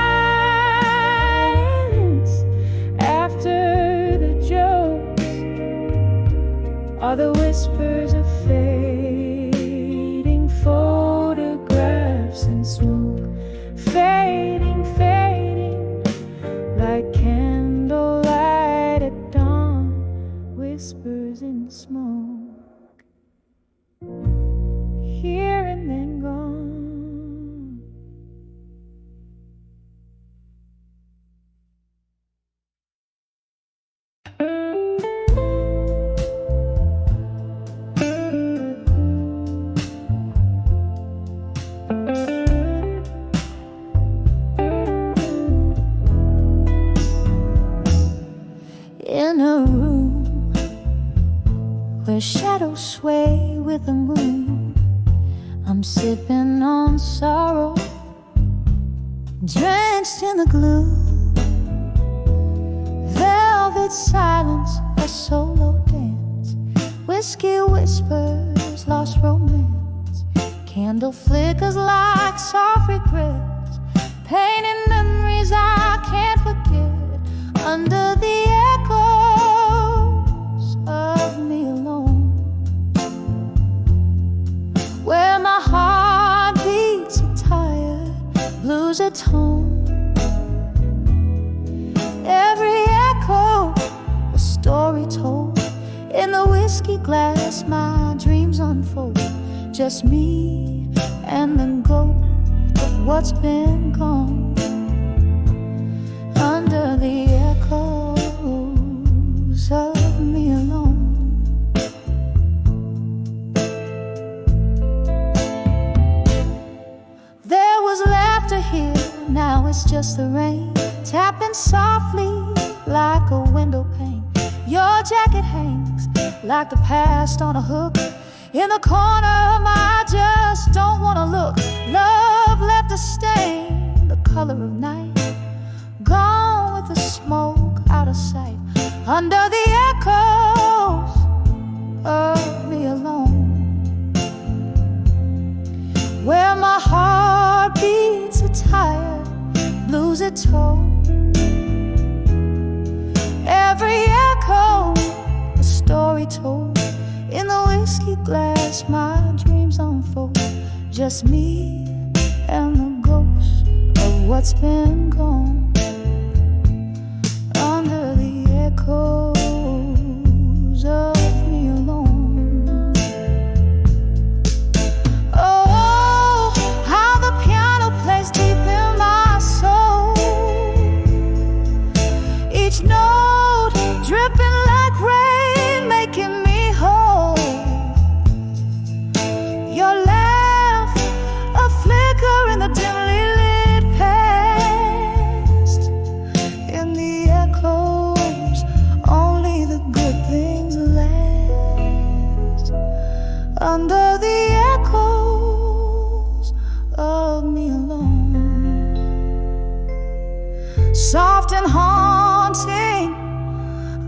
after the jokes, are the whispers of fading photographs and smoke. Fading, fading, like candlelight at dawn. Whispers in smoke, here and then gone. In a room where shadows sway with the moon, I'm sipping on sorrow, drenched in the gloom. Velvet silence, a solo dance, whiskey whispers, lost romance. Candle flickers like soft regrets, painting memories I can't forget. Under the echoes of me alone, where my heart beats are tired, blues at home. Every echo, a story told. In the whiskey glass, my dreams unfold. Just me and the ghost of what's been gone. Under the echoes of me alone. There was laughter here, now it's just the rain, tapping softly like a window pane. Your jacket hangs like the past on a hook. In the corner of my I just don't wanna look. Love left a stain, the color of night, gone with the smoke out of sight. Under the echoes of me alone, where my heart beats are tired, blues are told. Every echo, a story told. In the whiskey glass, my dreams unfold. Just me and the ghost of what's been gone. Under the echoes of me alone. Oh, how the piano plays deep in my soul. Each note dripping like rain, making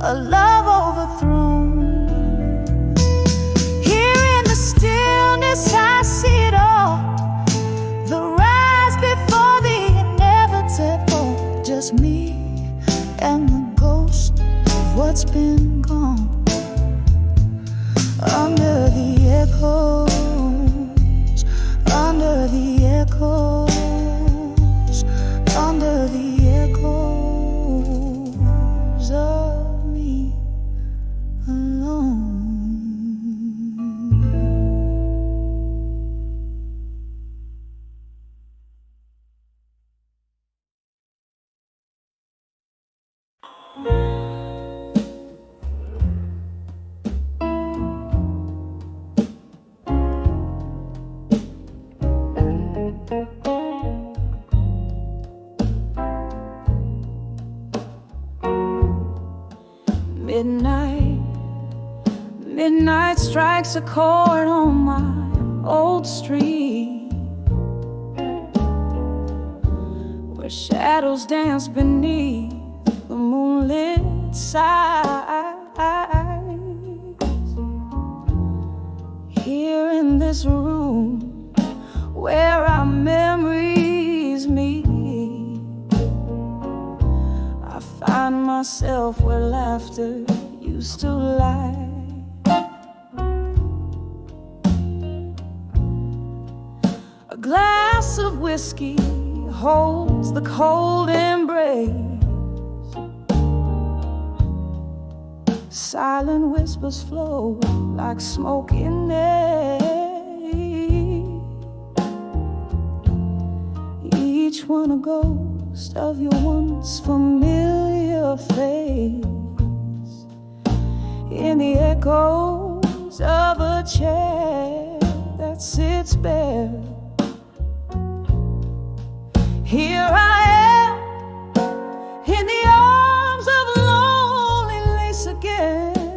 a love overthrown. Here in the stillness I see it all, the rise before the inevitable. Just me and the ghost of what's been gone. Under the echoes, under the echoes, under the echoes of me alone. Midnight strikes a chord on my old street, where shadows dance beneath the moonlit skies. Here in this room where our memories meet, I find myself where laughter used to lie. A glass of whiskey holds the cold embrace. Silent whispers flow like smoky each one a ghost of your once familiar face, in the echoes of a chair that sits bare. Here I am in the arms of loneliness again,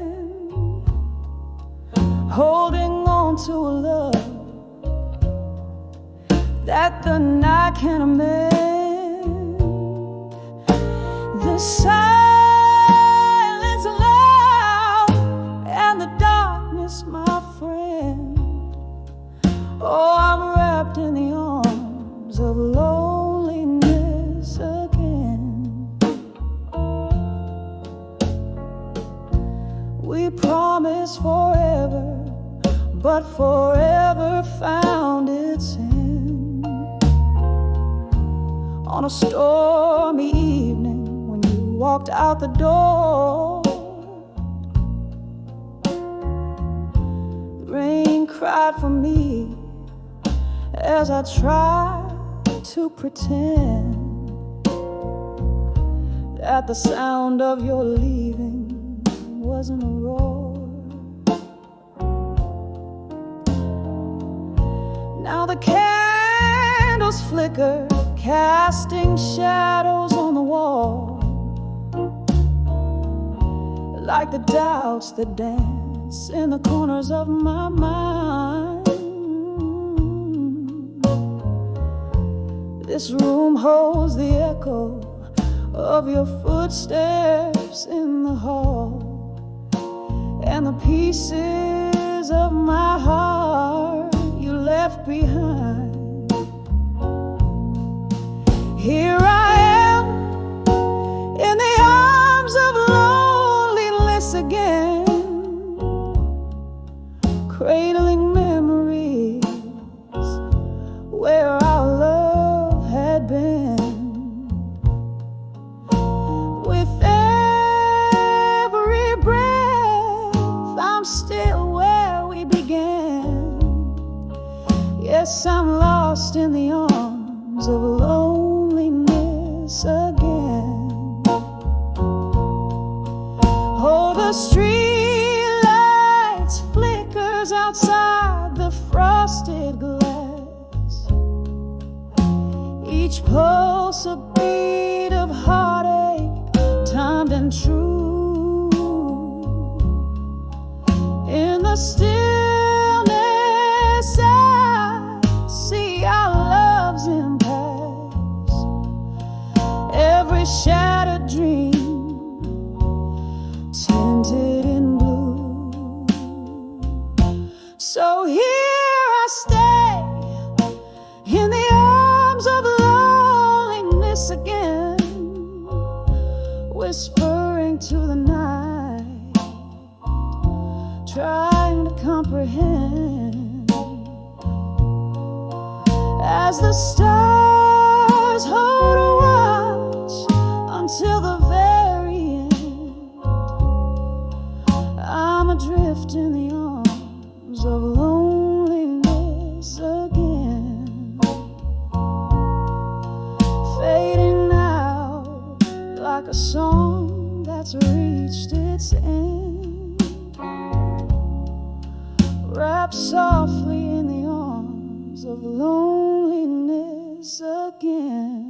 holding on to a love that the night can amend. The silence loud and the darkness my friend. Oh, I'm wrapped in the arms of loneliness again. We promised forever, but forever found its end. On a stormy evening when you walked out the door, the rain cried for me as I tried to pretend that the sound of your leaving wasn't a roar. Now the candles flicker, casting shadows on the wall, like the doubts that dance in the corners of my mind. This room holds the echo of your footsteps in the hall, and the pieces of my heart you left behind. Here I am in the arms of loneliness again, cradling memories where our love had been. With every breath, I'm still where we began. Yes, I'm lost in the arms of loneliness again. Oh, the street lights flickers outside the frosted glass, each pulse a beat of heartache, timed and true. In the stillness I see our love's impasse, every shattered dream whispering to the night, trying to comprehend as the stars hold a watch until the very end. I'm adrift in the arms of loneliness again, fading out like a song that's reached its end, wrapped softly in the arms of loneliness again.